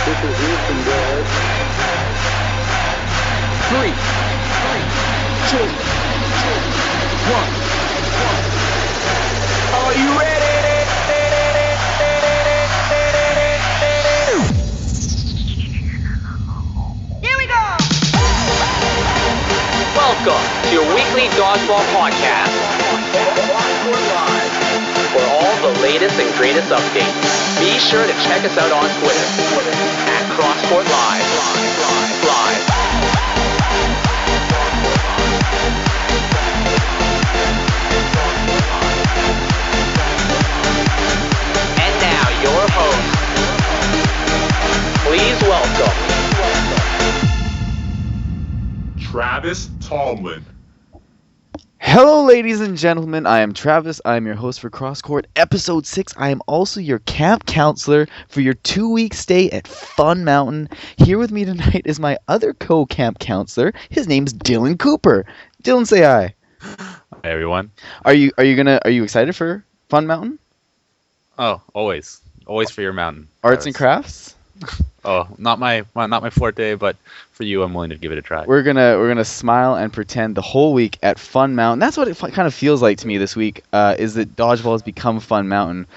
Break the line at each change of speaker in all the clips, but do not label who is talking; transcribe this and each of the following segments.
Three, two, one. Are you ready?
Here we go!
Welcome to your weekly Dodgeball podcast. For all the latest and greatest updates, be sure to check us out on Twitter at Crosscourt Live. And now your host. Please welcome
Travis Tomlin.
Hello, ladies and gentlemen. I am Travis. I am your host for Crosscourt, Episode 6. I am also your camp counselor for your 2-week stay at Fun Mountain. Here with me tonight is my other co-camp counselor. His name's Dylan Cooper. Dylan, say hi.
Hi, everyone.
Are you excited for Fun Mountain?
Oh, always for your mountain.
Arts and crafts?
Oh, not my forte, but for you, I'm willing to give it a try.
We're gonna smile and pretend the whole week at Fun Mountain. That's what it kind of feels like to me this week. Is that Dodgeball has become Fun Mountain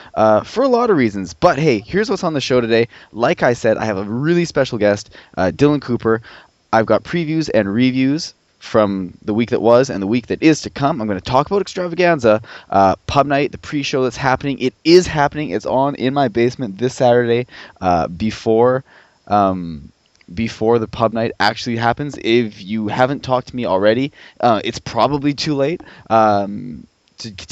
for a lot of reasons. But hey, here's what's on the show today. Like I said, I have a really special guest, Dylan Cooper. I've got previews and reviews from the week that was and the week that is to come. I'm going to talk about Extravaganza, Pub Night, the pre-show that's happening. It is happening. It's on in my basement this Saturday before the Pub Night actually happens. If you haven't talked to me already, it's probably too late to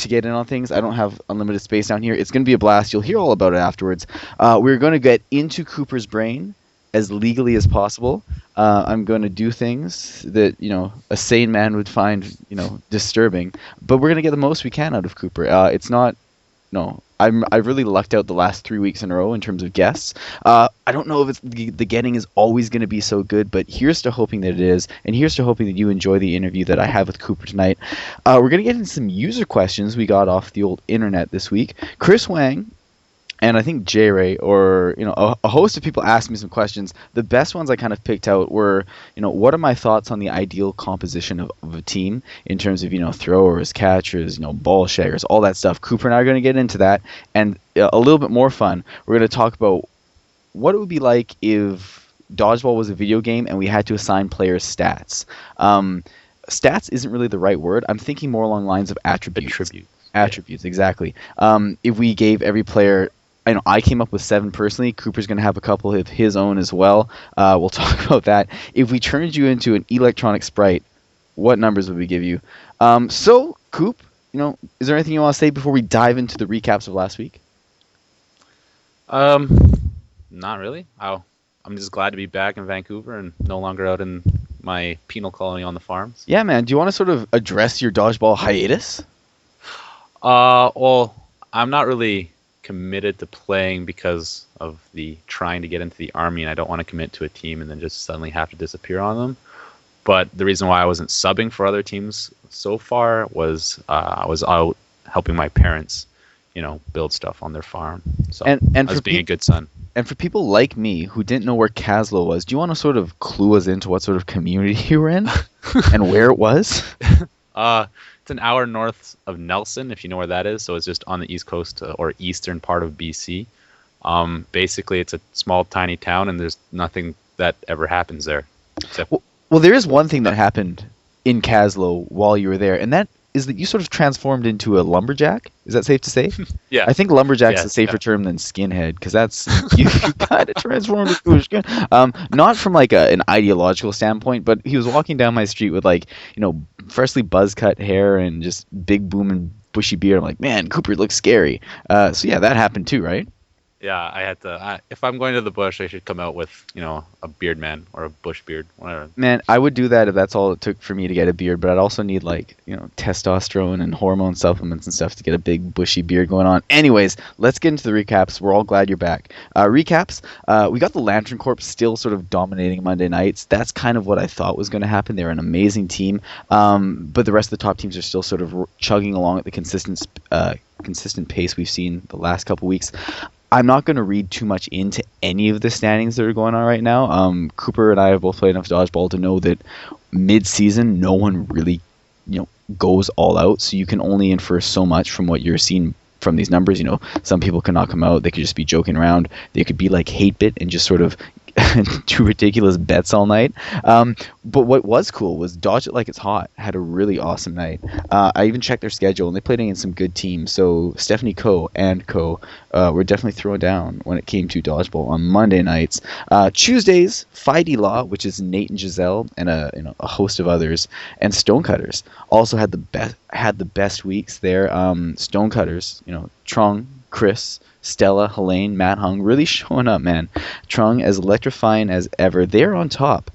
get in on things. I don't have unlimited space down here. It's going to be a blast. You'll hear all about it afterwards. We're going to get into Cooper's brain as legally as possible. I'm going to do things that, a sane man would find, disturbing. But we're going to get the most we can out of Cooper. I've really lucked out the last 3 weeks in a row in terms of guests. I don't know if the getting is always going to be so good, but here's to hoping that it is, and here's to hoping that you enjoy the interview that I have with Cooper tonight. We're going to get into some user questions we got off the old internet this week. Chris Wang and I think J-Ray, or a host of people asked me some questions. The best ones I kind of picked out were, what are my thoughts on the ideal composition of a team in terms of throwers, catchers, ball shaggers, all that stuff. Cooper and I are going to get into that, and a little bit more fun. We're going to talk about what it would be like if Dodgeball was a video game and we had to assign players stats. Stats isn't really the right word. I'm thinking more along the lines of attributes. Attributes, exactly. If we gave every player, I came up with 7 personally. Cooper's going to have a couple of his own as well. We'll talk about that. If we turned you into an electronic sprite, what numbers would we give you? So, Coop, is there anything you want to say before we dive into the recaps of last week?
Not really. I'm just glad to be back in Vancouver and no longer out in my penal colony on the farms.
Yeah, man. Do you want to sort of address your Dodgeball hiatus?
Well, I'm not really committed to playing because of the trying to get into the Army, and I don't want to commit to a team and then just suddenly have to disappear on them. But the reason why I wasn't subbing for other teams so far was I was out helping my parents, build stuff on their farm. So
and
I was being a good son.
And for people like me who didn't know where Caslow was, do you want to sort of clue us into what sort of community you were in and where it was?
It's an hour north of Nelson, if you know where that is. So it's just on the east coast or eastern part of BC. Basically, it's a small, tiny town, and there's nothing that ever happens there. Except
well, there is one thing that happened in Caslow while you were there, and that is that you sort of transformed into a lumberjack. Is that safe to say?
Yeah.
I think lumberjack's a safer term than skinhead, because that's you kind of transformed into a skin. Not from like an ideological standpoint, but he was walking down my street with freshly buzz cut hair and just big booming bushy beard. I'm like, man, Cooper looks scary. So yeah, that happened too, right?
Yeah, I had to. If I'm going to the bush, I should come out with, a beard man or a bush beard, whatever.
Man, I would do that if that's all it took for me to get a beard, but I'd also need testosterone and hormone supplements and stuff to get a big bushy beard going on. Anyways, let's get into the recaps. We're all glad you're back. Recaps. We got the Lantern Corps still sort of dominating Monday nights. That's kind of what I thought was going to happen. They're an amazing team, but the rest of the top teams are still sort of chugging along at the consistent pace we've seen the last couple weeks. I'm not going to read too much into any of the standings that are going on right now. Cooper and I have both played enough dodgeball to know that mid-season, no one really, goes all out. So you can only infer so much from what you're seeing from these numbers. Some people cannot come out. They could just be joking around. They could be like hate bit and just sort of do ridiculous bets all night. But what was cool was Dodge It Like It's Hot had a really awesome night. I even checked their schedule, and they played against some good teams. So Stephanie Co. and Co. Were definitely throwing down when it came to dodgeball on Monday nights. Tuesdays, Fighty Law, which is Nate and Giselle, and a host of others, and Stonecutters also had the best weeks there. Stonecutters, Trung, Chris, Stella, Helene, Matt Hung, really showing up, man. Trung as electrifying as ever. They're on top.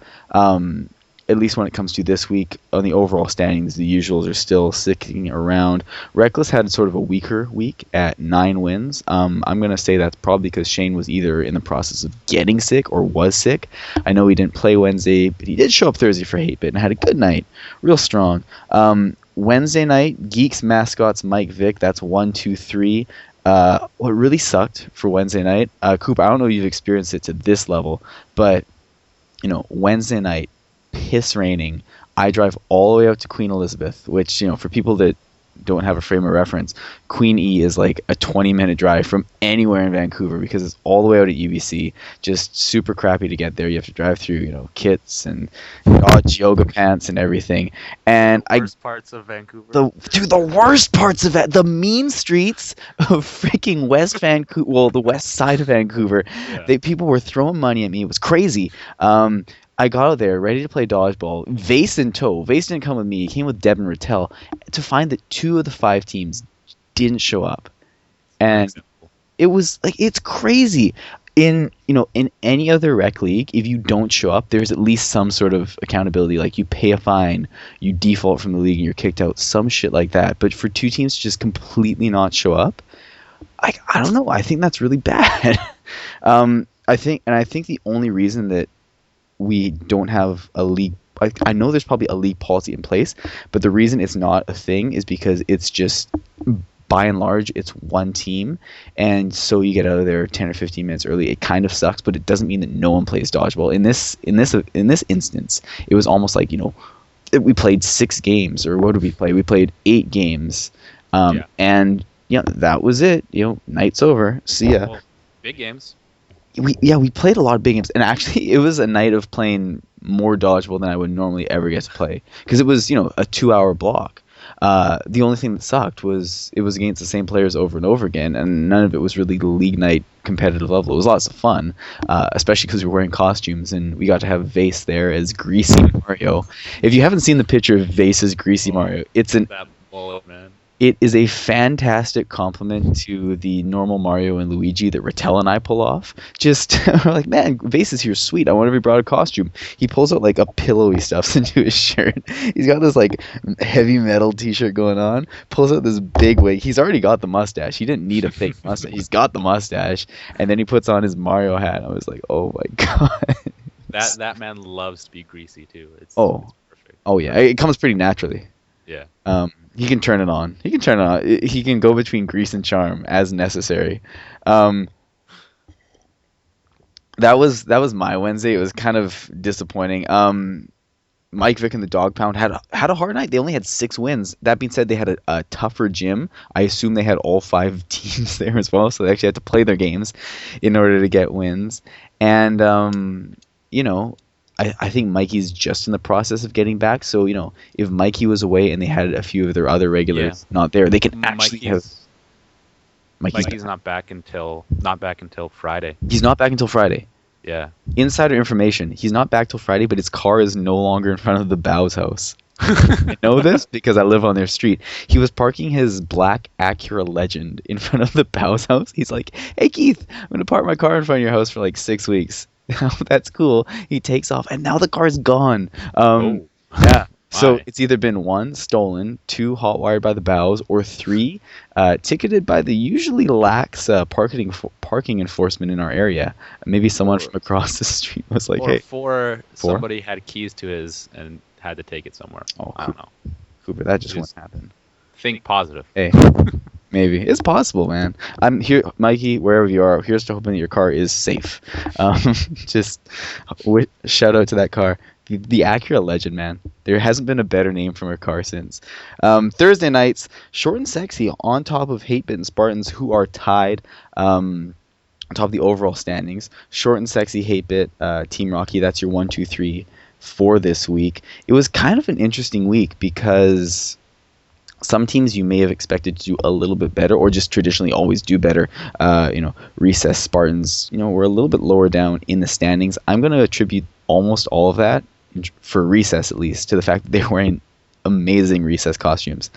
At least when it comes to this week on the overall standings, the usuals are still sticking around. Reckless had sort of a weaker week at 9 wins. I'm going to say that's probably because Shane was either in the process of getting sick or was sick. I know he didn't play Wednesday, but he did show up Thursday for Hate Bit and had a good night. Real strong. Wednesday night, Geeks, Mascots, Mike Vick. That's 1, 2, 3. What really sucked for Wednesday night, Coop, I don't know if you've experienced it to this level, but, Wednesday night, piss raining. I drive all the way out to Queen Elizabeth, which, for people that don't have a frame of reference, Queen E is like a 20-minute drive from anywhere in Vancouver because it's all the way out at UBC. Just super crappy to get there. You have to drive through, kits and dodge yoga pants and everything. And
The worst parts of Vancouver.
the worst parts of it, the mean streets of freaking West Vancouver, well, the west side of Vancouver.
Yeah.
People were throwing money at me. It was crazy. I got out there ready to play dodgeball. Vase in tow. Vase didn't come with me. He came with Deb and Rattel to find that 2 of the 5 teams didn't show up. And it was like, it's crazy. In any other rec league, if you don't show up, there's at least some sort of accountability. Like you pay a fine, you default from the league, and you're kicked out. Some shit like that. But for 2 teams to just completely not show up, I don't know. I think that's really bad. I think the only reason that we don't have a league, I know there's probably a league policy in place, but the reason it's not a thing is because it's just, by and large, it's one team, and so you get out of there 10 or 15 minutes early. It kind of sucks, but it doesn't mean that no one plays dodgeball. In this instance, it was almost like, we played 6 games, or what did we play? We played 8 games, and that was it. Night's over. See ya.
Well, big games.
We played a lot of big games, and actually it was a night of playing more dodgeball than I would normally ever get to play, because it was a 2-hour block. The only thing that sucked was it was against the same players over and over again, and none of it was really the league night competitive level. It was lots of fun, especially because we were wearing costumes, and we got to have Vase there as Greasy Mario. If you haven't seen the picture of Vase as Greasy Mario,
That bullet, man.
It is a fantastic compliment to the normal Mario and Luigi that Rattel and I pull off. Just, we're like, man, Vase is here, sweet. I wonder if he brought a costume. He pulls out like a pillow he stuffs into his shirt. He's got this like heavy metal t-shirt going on. Pulls out this big wig. He's already got the mustache. He didn't need a fake mustache. He's got the mustache. And then he puts on his Mario hat. I was like, oh my god.
That man loves to be greasy too. It's perfect.
Oh yeah, it comes pretty naturally.
Yeah.
He can turn it on. He can go between grease and charm as necessary. That was my Wednesday. It was kind of disappointing. Mike Vick and the Dog Pound had a hard night. They only had 6 wins. That being said, they had a tougher gym. I assume they had all 5 teams there as well, so they actually had to play their games in order to get wins. And I think Mikey's just in the process of getting back. So, if Mikey was away and they had a few of their other regulars not there, they can actually have...
Mikey's not back until Friday.
He's not back until Friday.
Yeah.
Insider information, he's not back till Friday, but his car is no longer in front of the Bow's house. I know this because I live on their street. He was parking his black Acura Legend in front of the Bow's house. He's like, hey, Keith, I'm going to park my car in front of your house for like 6 weeks. That's cool. He takes off, and now the car's gone. Yeah. So it's either been 1, stolen, 2, hotwired by the Bows, or 3, ticketed by the usually lax parking enforcement in our area. Maybe someone from across the street was like, hey.
4, somebody had keys to his and had to take it somewhere. I don't know.
Cooper, that just won't happen.
Think positive.
Hey, Maybe it's possible, man. I'm here, Mikey. Wherever you are, here's to hoping that your car is safe. Just shout out to that car, the Acura Legend, man. There hasn't been a better name from her car since. Thursday nights, Short and Sexy on top of Hate Bitten Spartans, who are tied on top of the overall standings. Short and Sexy, Hate Bit, Team Rocky. That's your 1, 2, 3 for this week. It was kind of an interesting week because some teams you may have expected to do a little bit better, or just traditionally always do better. Recess Spartans, were a little bit lower down in the standings. I'm going to attribute almost all of that, for Recess at least, to the fact that they're wearing amazing Recess costumes.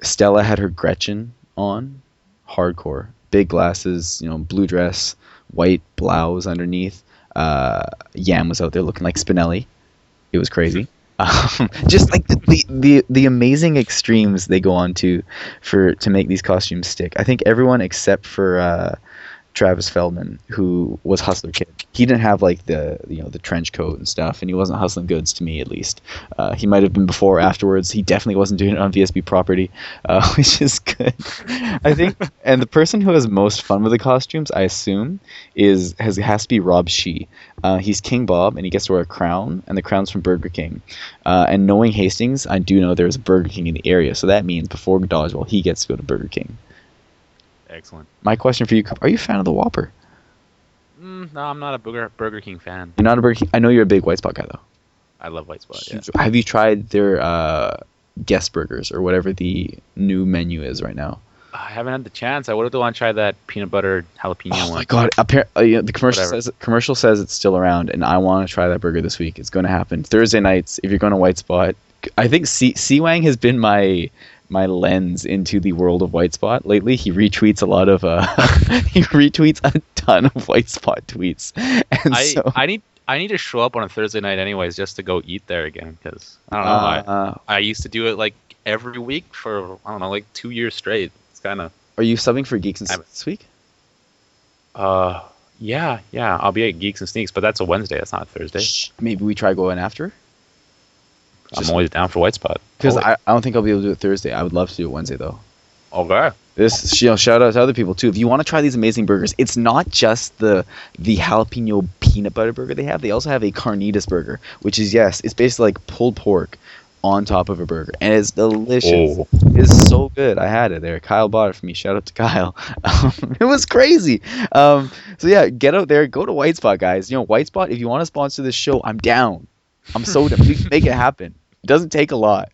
Stella had her Gretchen on, hardcore, big glasses, blue dress, white blouse underneath. Yam was out there looking like Spinelli. It was crazy. Just like the amazing extremes they go on to make these costumes stick. I think everyone except for Travis Feldman, who was Hustler Kid, he didn't have like the trench coat and stuff, and he wasn't hustling goods, to me at least. He might have been before or afterwards. He definitely wasn't doing it on VSB property, which is good. I think, and the person who has most fun with the costumes, I assume, has to be Rob Shee. He's King Bob, and he gets to wear a crown, and the crown's from Burger King. And knowing Hastings, I do know there's a Burger King in the area, so that means before Dodgeball, he gets to go to Burger King.
Excellent.
My question for you, are you a fan of the Whopper?
No, I'm not a Burger King fan.
You're not a Burger King? I know you're a big White Spot guy, though.
I love White Spot, yeah.
Have you tried their guest burgers, or whatever the new menu is right now?
I haven't had the chance. I would have want to try that peanut butter jalapeno one.
Oh my god! The commercial says it's still around, and I want to try that burger this week. It's going to happen Thursday nights. If you're going to White Spot, I think C-Wang has been my lens into the world of White Spot lately. He retweets a lot of he retweets a ton of White Spot tweets, and
I need to show up on a Thursday night anyways, just to go eat there again, because I don't know. I used to do it like every week for, I don't know, like 2 years straight. It's kind of.
Are you subbing for Geeks and Sneaks this week?
Yeah. I'll be at Geeks and Sneaks, but that's a Wednesday. That's not a Thursday.
Maybe we try going after.
I'm always down for White Spot.
Because I don't think I'll be able to do it Thursday. I would love to do it Wednesday, though.
Okay.
This shout out to other people, too. If you want to try these amazing burgers, it's not just the jalapeno peanut butter burger they have. They also have a carnitas burger, which is, it's basically like pulled pork on top of a burger. And it's delicious.
Oh.
It's so good. I had it there. Kyle bought it for me. Shout out to Kyle. It was crazy. So, yeah, get out there. Go to White Spot, guys. White Spot, if you want to sponsor this show, I'm down. I'm so down. We can make it happen. It doesn't take a lot,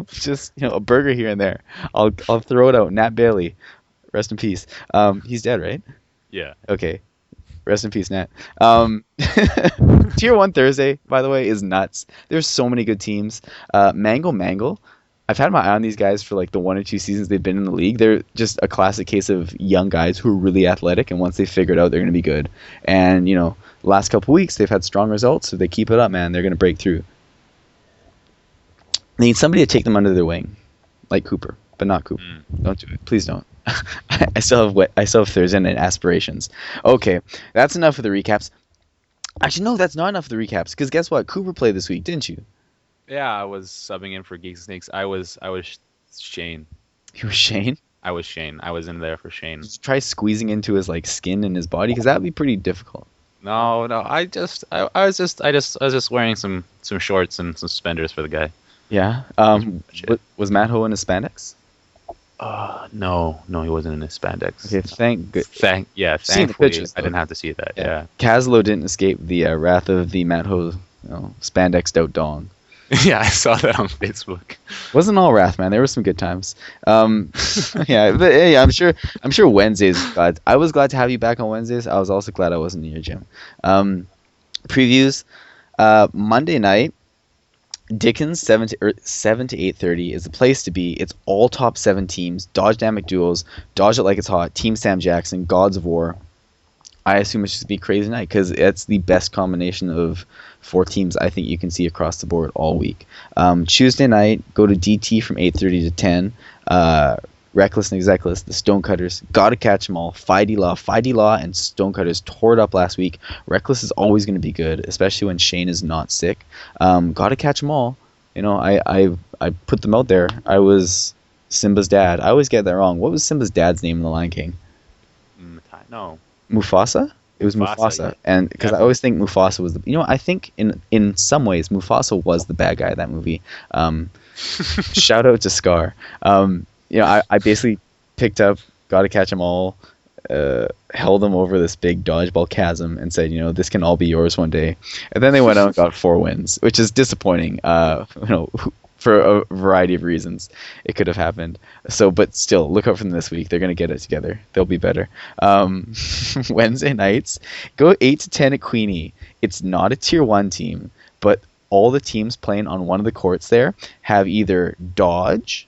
just a burger here and there. I'll throw it out. Nat Bailey, rest in peace. He's dead, right?
Yeah.
Okay. Rest in peace, Nat. Tier 1 Thursday, by the way, is nuts. There's so many good teams. Mangle. I've had my eye on these guys for like the 1 or 2 seasons they've been in the league. They're just a classic case of young guys who are really athletic, and once they figure it out, they're going to be good. And, last couple weeks they've had strong results, so they keep it up, man. They're going to break through. They need somebody to take them under their wing, like Cooper, but not Cooper. Don't do it, please don't. I still have Thursday night aspirations. Okay, that's enough for the recaps. Actually, no, that's not enough for the recaps. Because guess what? Cooper played this week, didn't you?
Yeah, I was subbing in for Geeks and Snakes. I was Shane.
You were Shane?
I was Shane. I was in there for Shane.
Did you try squeezing into his skin and his body? Because that would be pretty difficult.
No. I was just wearing some shorts and some suspenders for the guy.
Yeah. Was Matt Ho in his spandex?
No, he wasn't in his spandex.
Okay,
thankfully, I didn't have to see that. Yeah.
Kazlo didn't escape the wrath of the Matt Ho, spandexed out dong.
Yeah, I saw that on Facebook.
Wasn't all wrath, man. There were some good times. Yeah, but hey, I'm sure Wednesdays. I was glad to have you back on Wednesdays. I was also glad I wasn't in your gym. Previews. Monday night. Dickens 7 to 8:30 is the place to be. It's all top 7 teams, Dodge Dynamic Duels, Dodge It Like It's Hot, Team Sam Jackson, Gods of War. I assume it's just gonna be a crazy night because it's the best combination of 4 teams I think you can see across the board all week. Tuesday night, go to DT from 8:30 to 10. Reckless and Execkless, the Stonecutters, Gotta Catch 'Em All, Fighty Law, and Stonecutters tore it up last week. Reckless is always going to be good, especially when Shane is not sick. Gotta Catch 'Em All, I put them out there. I was Simba's dad. I always get that wrong. What was Simba's dad's name in The Lion King?
No.
Mufasa? It was
Mufasa,
Mufasa.
yeah.
And because I always think Mufasa was I think in some ways Mufasa was the bad guy of that movie. Shout out to Scar. I basically picked up Gotta Catch 'Em All, held them over this big dodgeball chasm and said, this can all be yours one day. And then they went out and got 4 wins, which is disappointing. For a variety of reasons, it could have happened. So, but still, look out for them this week. They're going to get it together. They'll be better. Wednesday nights, go 8 to 10 at Queenie. It's not a Tier 1 team, but all the teams playing on one of the courts there have either dodge,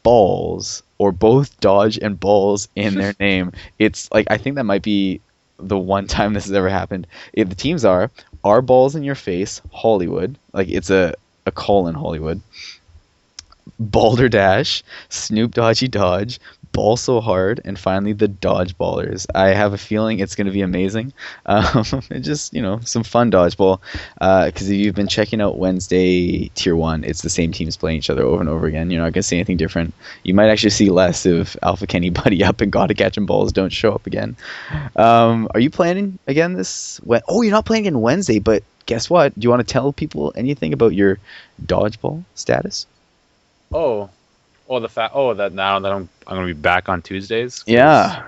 balls, or both dodge and balls in their name. It's like, I think that might be the one time this has ever happened. The teams are Balls in Your Face, Hollywood. Like, it's a call in Hollywood. Balderdash, Snoop Dodgy Dodge, Ball So Hard, and finally the Dodgeballers. I have a feeling it's going to be amazing. And just, some fun dodgeball. Because if you've been checking out Wednesday Tier 1, it's the same teams playing each other over and over again. You're not going to see anything different. You might actually see less if Alpha Kenny, Buddy Up, and Gotta Catch 'Em Balls don't show up again. Are you planning again this? Oh, you're not playing again Wednesday, but guess what? Do you want to tell people anything about your dodgeball status?
That now that I'm going to be back on Tuesdays.
Yeah.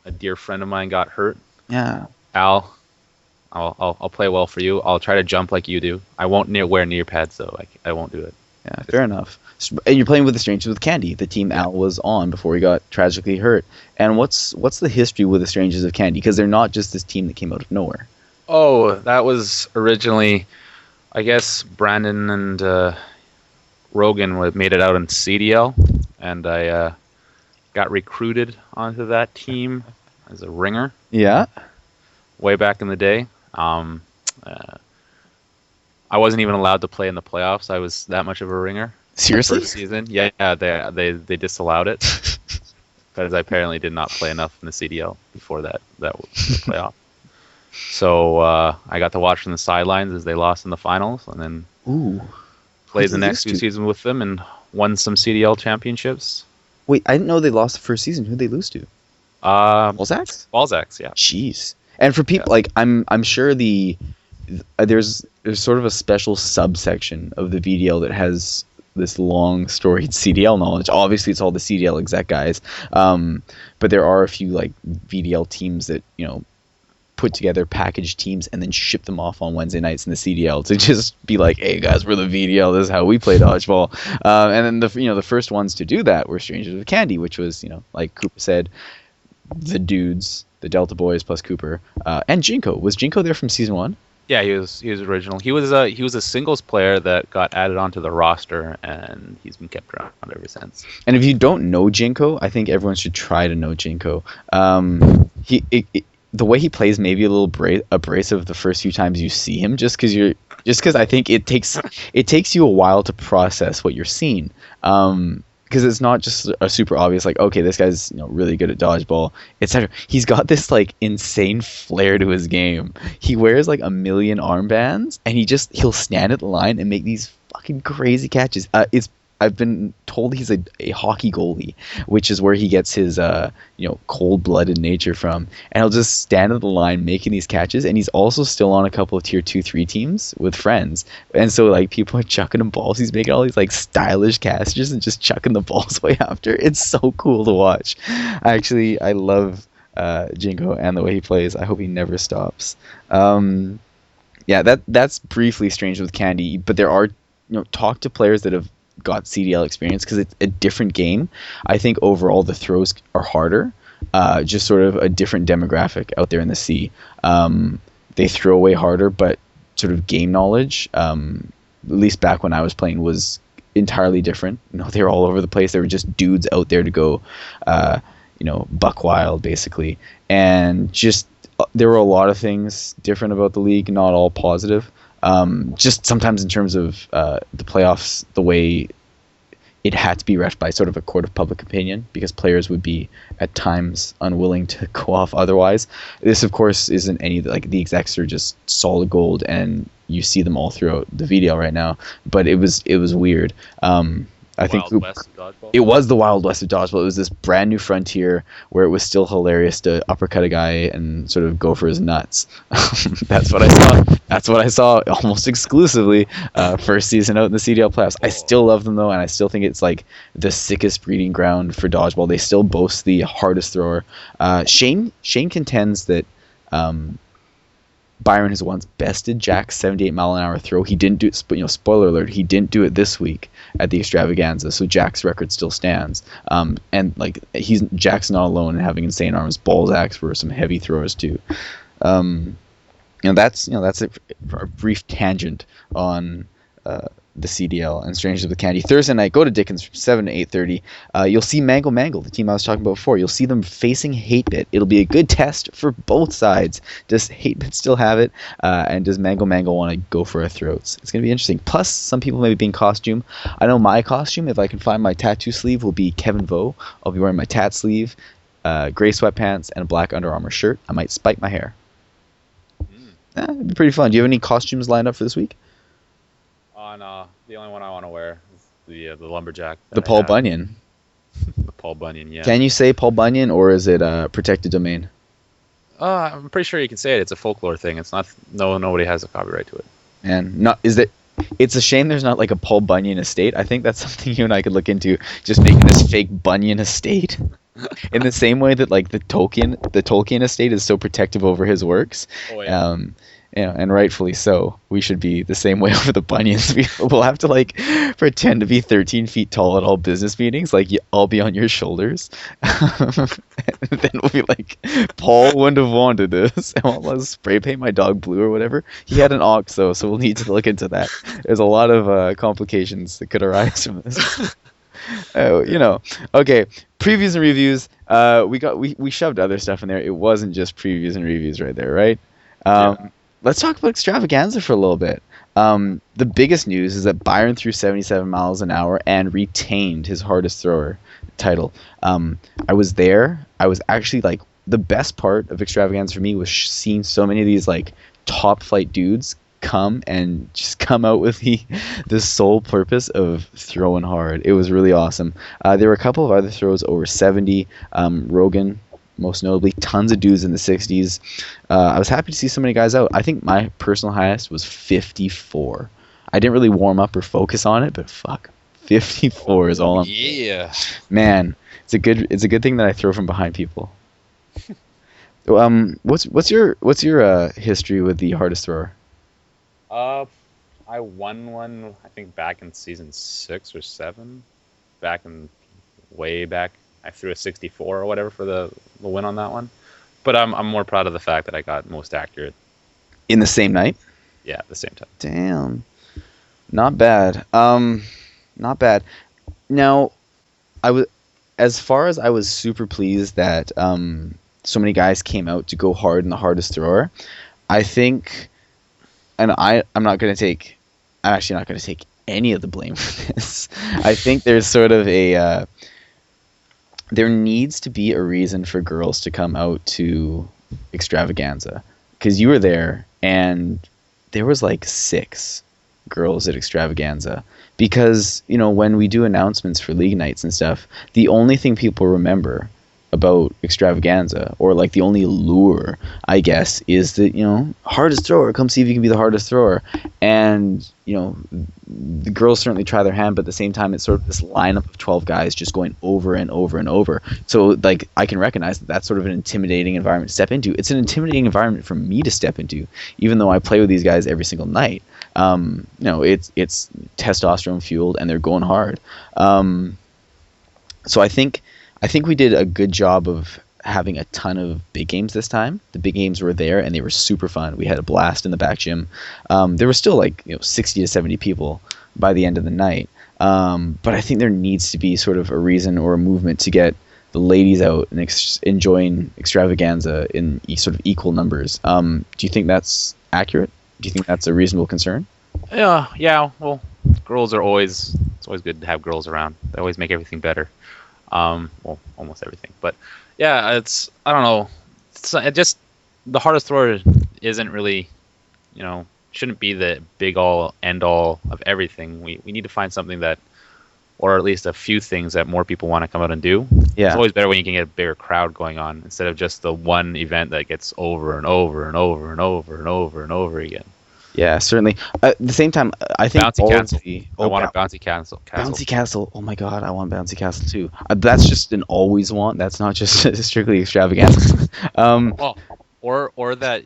A dear friend of mine got hurt.
Yeah.
Al, I'll play well for you. I'll try to jump like you do. I won't wear knee pads though. I won't do it.
Yeah, fair enough. And you're playing with the Strangers with Candy, the team Al was on before he got tragically hurt. And what's the history with the Strangers of Candy? Because they're not just this team that came out of nowhere.
Oh, that was originally, I guess, Brandon and Rogan made it out in CDL, and I got recruited onto that team as a ringer.
Yeah.
Way back in the day. I wasn't even allowed to play in the playoffs. I was that much of a ringer.
Seriously?
First season. Yeah, they disallowed it because I apparently did not play enough in the CDL before that playoff. So I got to watch from the sidelines as they lost in the finals, and then played the next 2 seasons with them and won some CDL championships.
Wait, I didn't know they lost the first season. Who'd they lose to? Balzacs?
Balzacs, yeah.
Jeez. And for people I'm sure there's sort of a special subsection of the VDL that has this long storied CDL knowledge. Obviously, it's all the CDL exec guys, but there are a few VDL teams that put together package teams and then ship them off on Wednesday nights in the CDL to just be like, hey guys, we're the VDL, this is how we play dodgeball. And then the first ones to do that were Strangers with Candy, which was, like Cooper said, the dudes, the Delta Boys plus Cooper, and Jinko. Was Jinko there from season 1?
Yeah, he was original. He was a singles player that got added onto the roster, and he's been kept around ever since.
And if you don't know Jinko, I think everyone should try to know Jinko. The way he plays may be a little abrasive the first few times you see him, just because I think it takes you a while to process what you're seeing. Because it's not just a super obvious okay, this guy's really good at dodgeball, etc. He's got this insane flair to his game. He wears 1 million armbands, and he'll stand at the line and make these fucking crazy catches. I've been told he's a hockey goalie, which is where he gets his cold-blooded nature from. And he'll just stand at the line making these catches, and he's also still on a couple of tier 2-3 teams with friends. And so people are chucking him balls. He's making all these stylish catches and just chucking the balls way after. It's so cool to watch. I love Jinko and the way he plays. I hope he never stops. Yeah, that's briefly Strange with Candy, but there are talk to players that have got CDL experience because it's a different game. I think overall the throws are harder, just sort of a different demographic out there in the sea. They throw way harder, but sort of game knowledge, at least back when I was playing, was entirely different. They were all over the place. They were just dudes out there to go, buck wild basically. And just there were a lot of things different about the league, not all positive. Just sometimes in terms of the playoffs, the way it had to be refed by sort of a court of public opinion because players would be at times unwilling to go off otherwise. This, of course, isn't any the execs are just solid gold, and you see them all throughout the VDL right now. But it was weird. I think
Wild West dodgeball.
it was the Wild West of dodgeball. It was this brand new frontier where it was still hilarious to uppercut a guy and sort of go for his nuts. That's what I saw. That's what I saw almost exclusively first season out in the CDL playoffs. I still love them though, and I still think it's like the sickest breeding ground for dodgeball. They still boast the hardest thrower. Shane contends that Byron has once bested Jack's 78 mile an hour throw. He didn't do it, spoiler alert, he didn't do it this week at the extravaganza, so Jack's record still stands. And like Jack's not alone in having insane arms. Balzac's were some heavy throwers too. That's it for a brief tangent on the CDL and Strangers with Candy. Thursday night, go to Dickens from 7 to 8:30. You'll see Mango Mangle, the team I was talking about before. You'll see them facing Hatebit. It'll be a good test for both sides. Does Hatebit still have it? And does Mango Mangle want to go for a throats? It's going to be interesting. Plus, some people may be in costume. I know my costume, if I can find my tattoo sleeve, will be Kevin Vo. I'll be wearing my tat sleeve, gray sweatpants, and a black Under Armour shirt. I might spike my hair. It'd be pretty fun. Do you have any costumes lined up for this week?
The only one I want to wear is the lumberjack.
The Paul Bunyan.
The Paul Bunyan, yeah.
Can you say Paul Bunyan, or is it a protected domain?
I'm pretty sure you can say it. It's a folklore thing. It's not. Nobody has a copyright to it.
And it's a shame there's not like a Paul Bunyan estate. I think that's something you and I could look into, just making this fake Bunyan estate. In the same way that like the Tolkien estate is so protective over his works.
Oh, yeah.
And rightfully so. We should be the same way over the Bunyans. We'll have to like pretend to be 13 feet tall at all business meetings. Like I'll be on your shoulders. And then we'll be like, Paul wouldn't have wanted this. And I'll spray paint my dog blue or whatever. He had an ox though, so we'll need to look into that. There's a lot of complications that could arise from this. Okay. Previews and reviews. We shoved other stuff in there. It wasn't just previews and reviews right there, right? Let's talk about extravaganza for a little bit. The biggest news is that Byron threw 77 miles an hour and retained his hardest thrower title. I was there. I was actually like, the best part of extravaganza for me was seeing so many of these like top flight dudes come out with the sole purpose of throwing hard. It was really awesome. There were a couple of other throws over 70. Rogan, most notably, tons of dudes in the 60s. I was happy to see so many guys out. I think my personal highest was 54. I didn't really warm up or focus on it, but fuck, 54 is all I'm.
Yeah.
Man, it's a good thing that I throw from behind people. What's your history with the hardest thrower?
I won one, I think back in season 6 or 7. Way back. I threw a 64 or whatever for the win on that one. But I'm more proud of the fact that I got most accurate.
In the same night?
Yeah, at the same time.
Damn. Not bad. Not bad. Now, as far as I was super pleased that so many guys came out to go hard in the hardest thrower, I think, and I'm actually not going to take any of the blame for this. I think there's sort of there needs to be a reason for girls to come out to extravaganza, because you were there and there was like 6 girls at extravaganza, because when we do announcements for league nights and stuff, the only thing people remember about extravaganza, or like the only lure, I guess, is that hardest thrower, come see if you can be the hardest thrower. And the girls certainly try their hand, but at the same time it's sort of this lineup of 12 guys just going over and over and over. So like I can recognize that that's sort of an intimidating environment to step into. It's an intimidating environment for me to step into, even though I play with these guys every single night. It's testosterone fueled and they're going hard. So I think we did a good job of having a ton of big games this time. The big games were there and they were super fun. We had a blast in the back gym. There were still 60 to 70 people by the end of the night. But I think there needs to be sort of a reason or a movement to get the ladies out and enjoying extravaganza in sort of equal numbers. Do you think that's accurate? Do you think that's a reasonable concern?
Yeah. Well, girls are it's always good to have girls around. They always make everything better. Well, almost everything, but yeah, I don't know. It just, the hardest thrower isn't really, shouldn't be the big all end all of everything. We need to find something that or at least a few things that more people want to come out and do.
Yeah.
It's always better when you can get a bigger crowd going on instead of just the one event that gets over and over and over and over and over and over again.
Yeah, certainly. At the same time, I think
Bouncy
all of
castle.
the
I want a bouncy castle.
Bouncy castle. Oh my god, I want bouncy castle too. That's just an always want. That's not just strictly extravaganza.
Oh, or that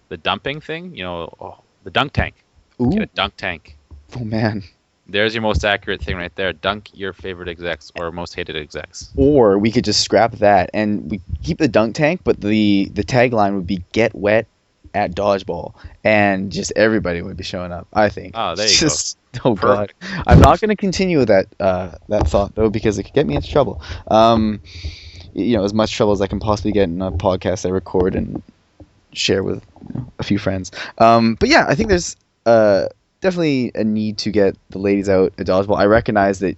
the dumping thing. The dunk tank.
Ooh.
Get a dunk tank.
Oh man.
There's your most accurate thing right there. Dunk your favorite execs or most hated execs.
Or we could just scrap that and we keep the dunk tank, but the tagline would be "Get wet at Dodgeball," and just everybody would be showing up. I think.
Oh, there you
go. Oh god, I'm not going to continue with that thought though because it could get me into trouble. As much trouble as I can possibly get in a podcast I record and share with a few friends. But yeah, I think there's definitely a need to get the ladies out at Dodgeball. I recognize that,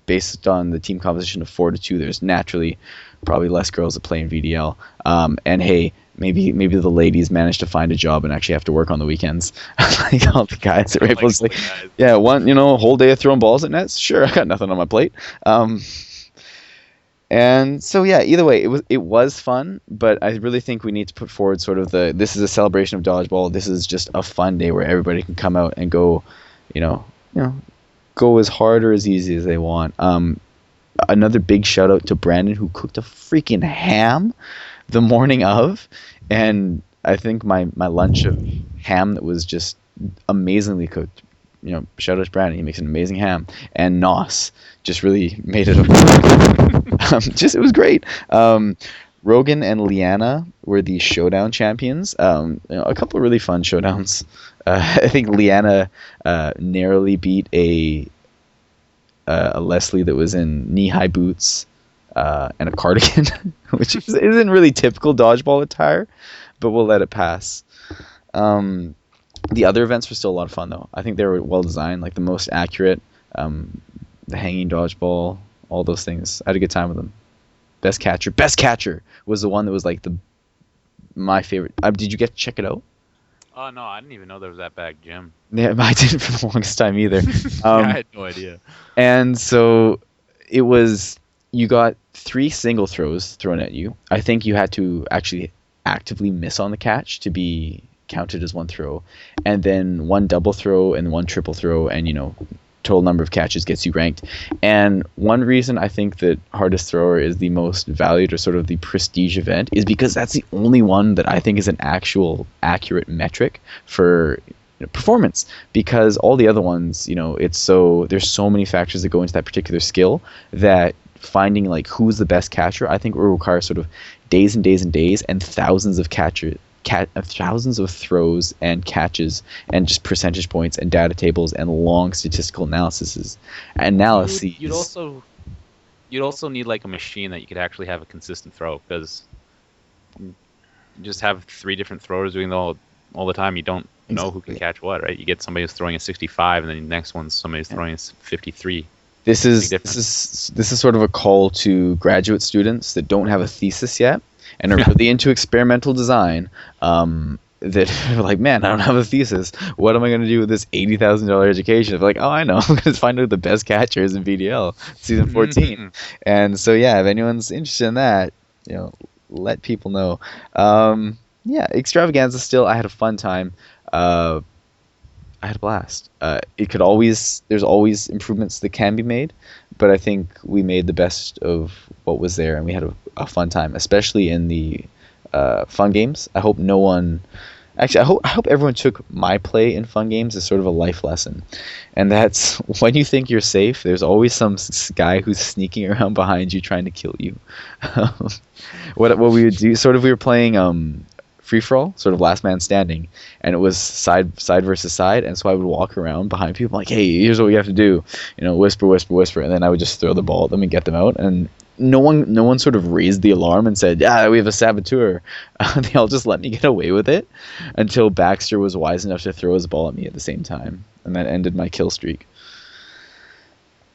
based on the team composition of 4-2, there's naturally probably less girls that play in VDL. And hey, maybe the ladies manage to find a job and actually have to work on the weekends. Like all the guys that were able to a whole day of throwing balls at nets. Sure, I got nothing on my plate. And so yeah, either way, it was fun, but I really think we need to put forward sort of this is a celebration of Dodgeball. This is just a fun day where everybody can come out and go, go as hard or as easy as they want. Another big shout out to Brandon, who cooked a freaking ham the morning of, and I think my lunch of ham that was just amazingly cooked. Shout out to Brandon, he makes an amazing ham, and Nos just really made it it was great. Rogan and Liana were the showdown champions. A couple of really fun showdowns. I think Liana narrowly beat a Leslie that was in knee-high boots and a cardigan, which isn't really typical Dodgeball attire, but we'll let it pass. The other events were still a lot of fun, though. I think they were well designed, like the most accurate, the hanging dodgeball, all those things. I had a good time with them. Best catcher was the one that was like my favorite. Did you get to check it out?
Oh no, I didn't even know there was that bag gym.
Yeah, I didn't for the longest time either.
I had no idea.
And so it was. You got 3 single throws thrown at you. I think you had to actually actively miss on the catch to be counted as one throw, and then 1 double throw and 1 triple throw, and total number of catches gets you ranked. And one reason I think that hardest thrower is the most valued, or sort of the prestige event, is because that's the only one that I think is an actual accurate metric for performance, because all the other ones, there's so many factors that go into that particular skill that finding like who's the best catcher, I think will require sort of days and days and days and thousands of thousands of throws and catches and just percentage points and data tables and long statistical analyses.
You'd also need like a machine that you could actually have a consistent throw, because you just have 3 different throwers doing all the time. You don't know who can catch what, right? You get somebody who's throwing a 65, and then the next one's somebody's throwing a 53. This
is sort of a call to graduate students that don't have a thesis yet and are really into experimental design, that are like, man, I don't have a thesis. What am I going to do with this $80,000 education? They're like, oh, I know. I'm going to find out the best catchers in VDL season 14. And so, yeah, if anyone's interested in that, let people know. Extravaganza still, I had a fun time. I had a blast. There's always improvements that can be made, but I think we made the best of what was there, and we had a fun time, especially in the fun games. I hope I hope everyone took my play in fun games as sort of a life lesson, and that's when you think you're safe, there's always some guy who's sneaking around behind you trying to kill you. What we would do, we were playing free for all, sort of last man standing, and it was side versus side, and so I would walk around behind people like, hey, here's what we have to do, whisper, and then I would just throw the ball at them and get them out, and no one sort of raised the alarm and said, yeah, we have a saboteur. They all just let me get away with it until Baxter was wise enough to throw his ball at me at the same time, and that ended my kill streak.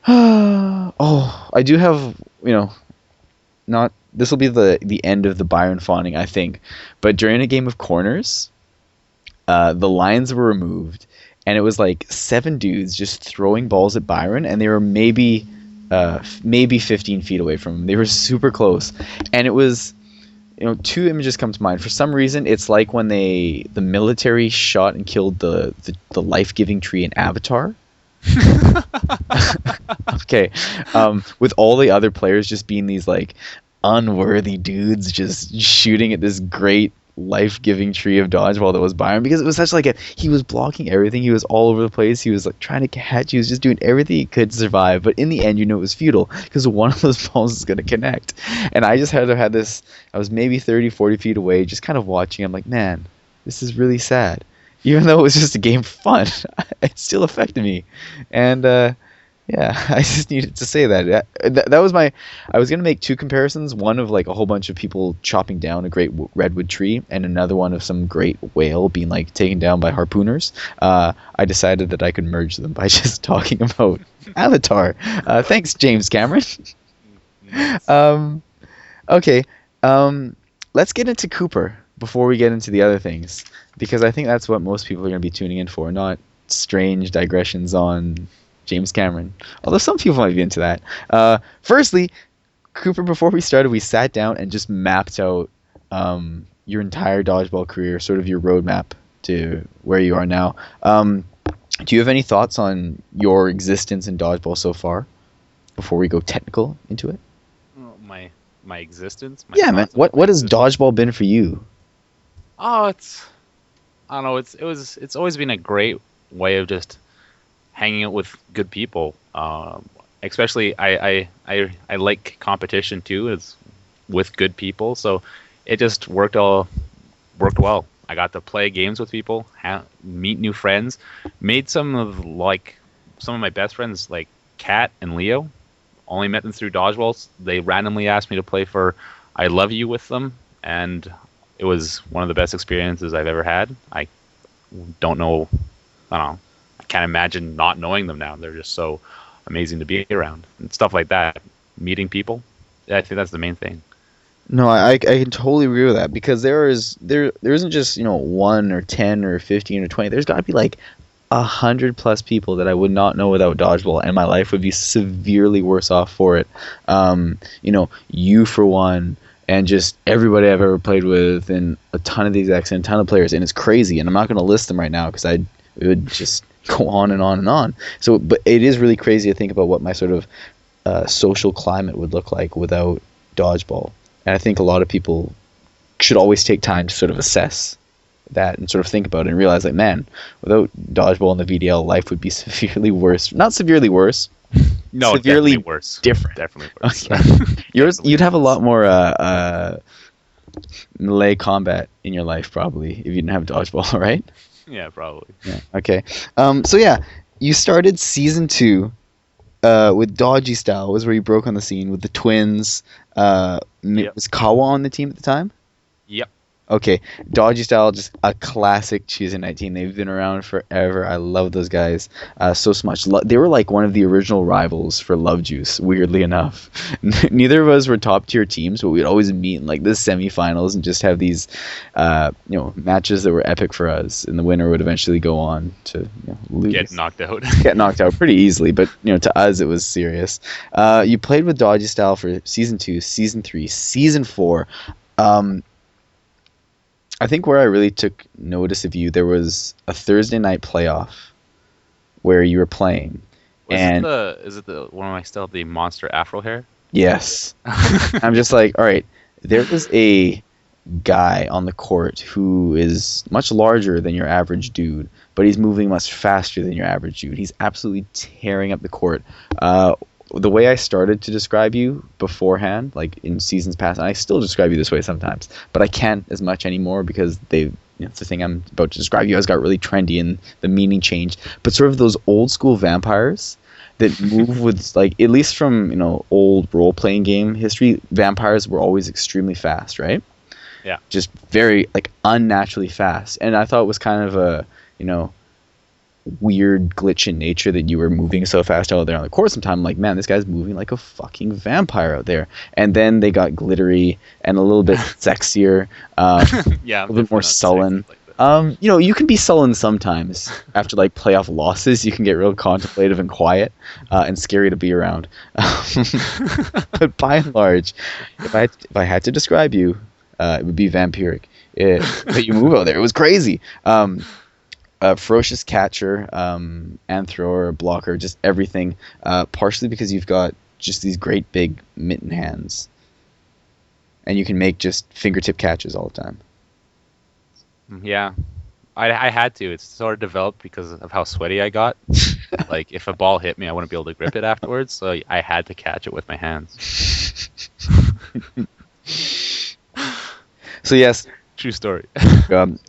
I do have, this will be the end of the Byron fawning, I think. But during a game of corners, the lines were removed, and it was like 7 dudes just throwing balls at Byron, and they were maybe 15 feet away from him. They were super close, and it was, 2 images come to mind. For some reason, it's like when the military shot and killed the life-giving tree in Avatar. Okay, with all the other players just being these like unworthy dudes just shooting at this great life-giving tree of dodgeball that was Byron, because it was such like he was blocking everything. He was all over the place. He was like trying to catch. He was just doing everything he could to survive. But in the end, it was futile because one of those balls is going to connect. And I just had this. I was maybe 30, 40 feet away, just kind of watching. I'm like, man, this is really sad. Even though it was just a game for fun, it still affected me. And yeah, I just needed to say that. That was my. I was gonna make 2 comparisons. One of like a whole bunch of people chopping down a great redwood tree, and another one of some great whale being like taken down by harpooners. I decided that I could merge them by just talking about Avatar. Thanks, James Cameron. Okay. Let's get into Cooper before we get into the other things, because I think that's what most people are going to be tuning in for, not strange digressions on James Cameron. Although some people might be into that. Firstly, Cooper, before we started, we sat down and just mapped out your entire dodgeball career, sort of your roadmap to where you are now. Do you have any thoughts on your existence in dodgeball so far, before we go technical into it?
My existence?
Yeah, man. What has dodgeball been for you?
Oh, I don't know. It's always been a great way of just hanging out with good people. Especially I like competition too. It's with good people, so it just worked well. I got to play games with people, meet new friends, made some of my best friends like Kat and Leo. Only met them through dodgeballs. They randomly asked me to play for I Love You with them, and it was one of the best experiences I've ever had. I don't know. I can't imagine not knowing them now. They're just so amazing to be around and stuff like that. Meeting people, I think that's the main thing.
No, I can totally agree with that, because there isn't just 1 or 10 or 15 or 20. There's got to be like 100+ people that I would not know without dodgeball, and my life would be severely worse off for it. You for one, and just everybody I've ever played with, and a ton of these exes, and a ton of players, and it's crazy. And I'm not going to list them right now because it would just go on and on and on. So, but it is really crazy to think about what my sort of social climate would look like without dodgeball. And I think a lot of people should always take time to sort of assess that and sort of think about it and realize, like, man, without dodgeball and the VDL, life would be severely worse. Not severely worse.
No,
severely
definitely worse.
Different.
Definitely worse.
Okay. You'd have a lot more melee combat in your life probably if you didn't have dodgeball, right?
Yeah, probably.
Yeah. Okay. So yeah, you started season 2 with Dodgy Style, was where you broke on the scene with the twins.
Yep.
Was Kawa on the team at the time?
Yep.
Okay, Dodgy Style, just a classic Tuesday night team. They've been around forever. I love those guys so much. They were like one of the original rivals for Love Juice, weirdly enough. Neither of us were top tier teams, but we'd always meet in like the semifinals and just have these matches that were epic for us, and the winner would eventually go on to lose.
Get knocked out.
Get knocked out pretty easily, but to us it was serious. You played with Dodgy Style for season 2, season 3, season 4. I think where I really took notice of you, there was a Thursday night playoff where you were playing.
Is it the one I still have the monster afro hair?
Yes. I'm just like, all right, there was a guy on the court who is much larger than your average dude, but he's moving much faster than your average dude. He's absolutely tearing up the court. The way I started to describe you beforehand, like in seasons past, and I still describe you this way sometimes, but I can't as much anymore because it's the thing I'm about to describe you as got really trendy and the meaning changed. But sort of those old school vampires that move with, like, at least from old role playing game history, vampires were always extremely fast, right?
Yeah.
Just very like unnaturally fast, and I thought it was kind of a weird glitch in nature that you were moving so fast out there on the court sometime. I'm like, man, this guy's moving like a fucking vampire out there. And then they got glittery and a little bit sexier,
yeah,
a little bit more sullen. You can be sullen sometimes after like playoff losses. You can get real contemplative and quiet, and scary to be around. But by and large, if I had to describe you, it would be vampiric. But you move out there. It was crazy. A ferocious catcher, and thrower, blocker, just everything. Partially because you've got just these great big mitten hands, and you can make just fingertip catches all the time.
Yeah, I had to. It's sort of developed because of how sweaty I got. Like, if a ball hit me, I wouldn't be able to grip it afterwards, so I had to catch it with my hands.
So yes,
true story.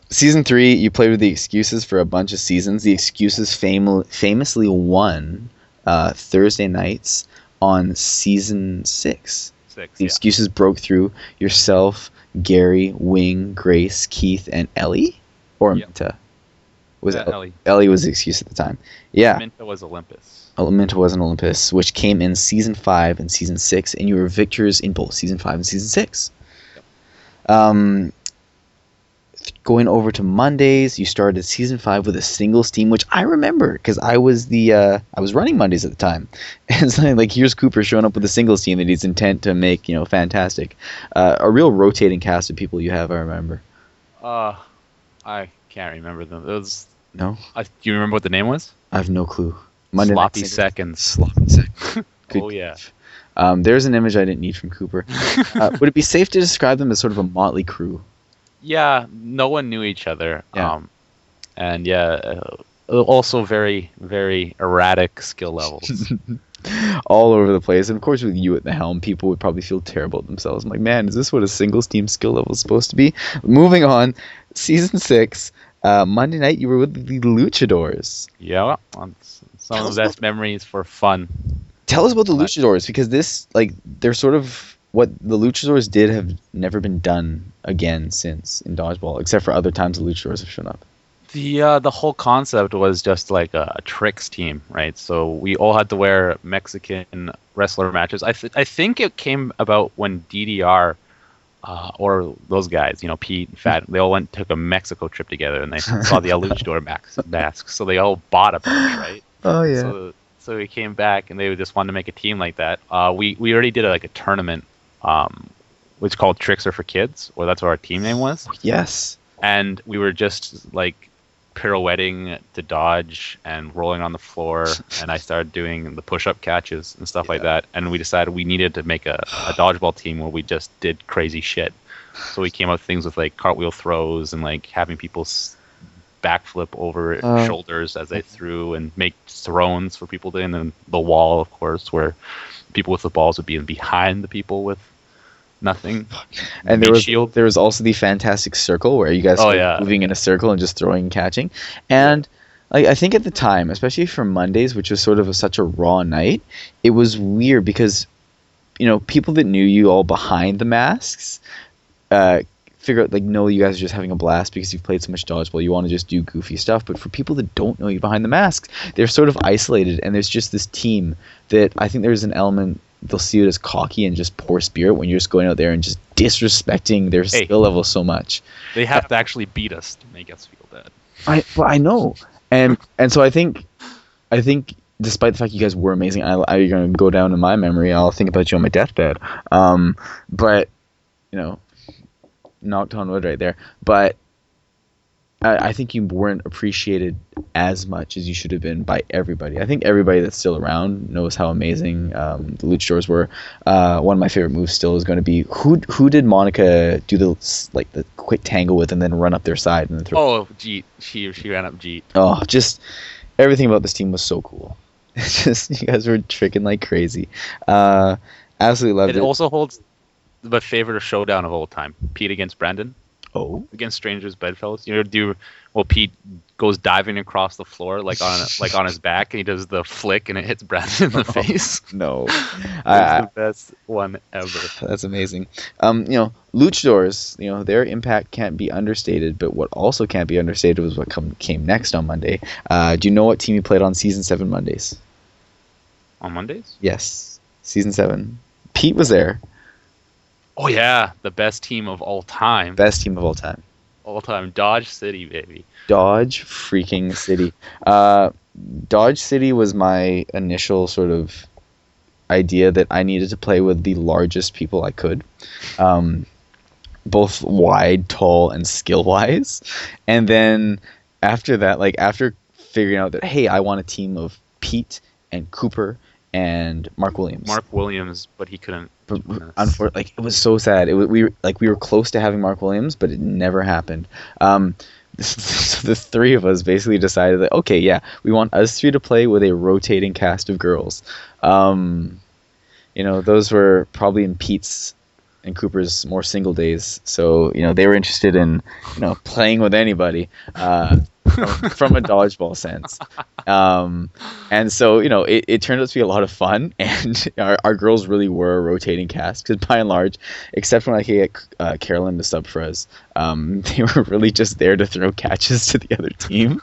Season 3, you played with the Excuses for a bunch of seasons. The Excuses famously won Thursday nights on season 6. The Excuses broke through yourself, Gary, Wing, Grace, Keith, and Ellie? Or Minta? Was it
Ellie?
Ellie was the Excuse at the time. Yeah.
Minta was Olympus.
Minta was an Olympus, which came in season 5 and season 6, and you were victors in both season 5 and season 6. Yep. Going over to Mondays, you started season 5 with a singles team, which I remember because I was running Mondays at the time, and so like here's Cooper showing up with a singles team that he's intent to make fantastic, a real rotating cast of people you have. I remember.
I can't remember them. It was
no.
Do you remember what the name was?
I have no clue. Monday
Sloppy Seconds.
Sloppy Seconds.
Oh yeah.
There's an image I didn't need from Cooper. Would it be safe to describe them as sort of a motley crew?
Yeah, no one knew each other.
Yeah.
And also very, very erratic skill levels.
All over the place. And of course, with you at the helm, people would probably feel terrible at themselves. I'm like, man, is this what a singles team skill level is supposed to be? Moving on, season 6, Monday night, you were with the Luchadors.
Yeah, some of the best memories for fun.
Tell us about the Luchadors, because they're sort of what the Luchadors did have never been done again since in Dodgeball, except for other times the Luchadors have shown up.
The whole concept was just like a tricks team, right? So we all had to wear Mexican wrestler matches. I think it came about when DDR or those guys, Pete and Fat, they all took a Mexico trip together, and they saw the Luchador masks, so they all bought a bunch, right?
Oh yeah.
So we came back, and they just wanted to make a team like that. We already did a tournament, which is called Trickster for Kids, or that's what our team name was.
Yes.
And we were just like pirouetting to dodge and rolling on the floor, and I started doing the push-up catches and stuff like that. And we decided we needed to make a dodgeball team where we just did crazy shit. So we came up with things with like cartwheel throws and like having people backflip over shoulders as they threw, and make thrones for people to, and then the wall, of course, where people with the balls would be behind the people with nothing.
And there was also the fantastic circle where you guys were moving in a circle and just throwing and catching. And I think at the time, especially for Mondays, which was sort of such a raw night, it was weird because people that knew you all behind the masks figure out no, you guys are just having a blast because you've played so much dodgeball, you want to just do goofy stuff. But for people that don't know you behind the masks, they're sort of isolated, and there's just this team that I think there's an element they'll see it as cocky and just poor spirit when you're just going out there and just disrespecting their skill level so much.
They have to actually beat us to make us feel bad.
I know, and so I think despite the fact you guys were amazing, you're going to go down in my memory. I'll think about you on my deathbed. But knocked on wood right there. But I think you weren't appreciated as much as you should have been by everybody. I think everybody that's still around knows how amazing the Luchadors were. One of my favorite moves still is going to be who did Monica do the quick tangle with and then run up their side and then throw?
Oh, Jeet. She ran up Jeet.
Oh, just everything about this team was so cool. It's just you guys were tricking like crazy. Absolutely loved it.
It also holds the favorite showdown of all time: Pete against Brandon.
Oh,
against strangers, bedfellows. Pete goes diving across the floor like on his back, and he does the flick, and it hits Brandon in the face.
No,
that's the best one ever.
That's amazing. Luchadors, their impact can't be understated, but what also can't be understated was what came next on Monday. Do you know what team you played on season 7 Mondays?
On Mondays?
Yes, season 7. Pete was there.
Oh yeah, the best team of all time.
Best team of all time.
All time. Dodge City, baby.
Dodge freaking City. Dodge City was my initial sort of idea that I needed to play with the largest people I could, both wide, tall, and skill wise. And then after that, like after figuring out that, hey, I want a team of Pete and Cooper and Mark Williams.
Mark Williams, but he couldn't.
Unfortunately, like it was so sad. We were close to having Mark Williams, but it never happened. So the three of us basically decided that, okay, yeah, we want us three to play with a rotating cast of girls. Those were probably in Pete's and Cooper's more single days. So, they were interested in, playing with anybody from a dodgeball sense. And so, it turned out to be a lot of fun. And our girls really were a rotating cast because by and large, except when I could get Carolyn to sub for us, they were really just there to throw catches to the other team.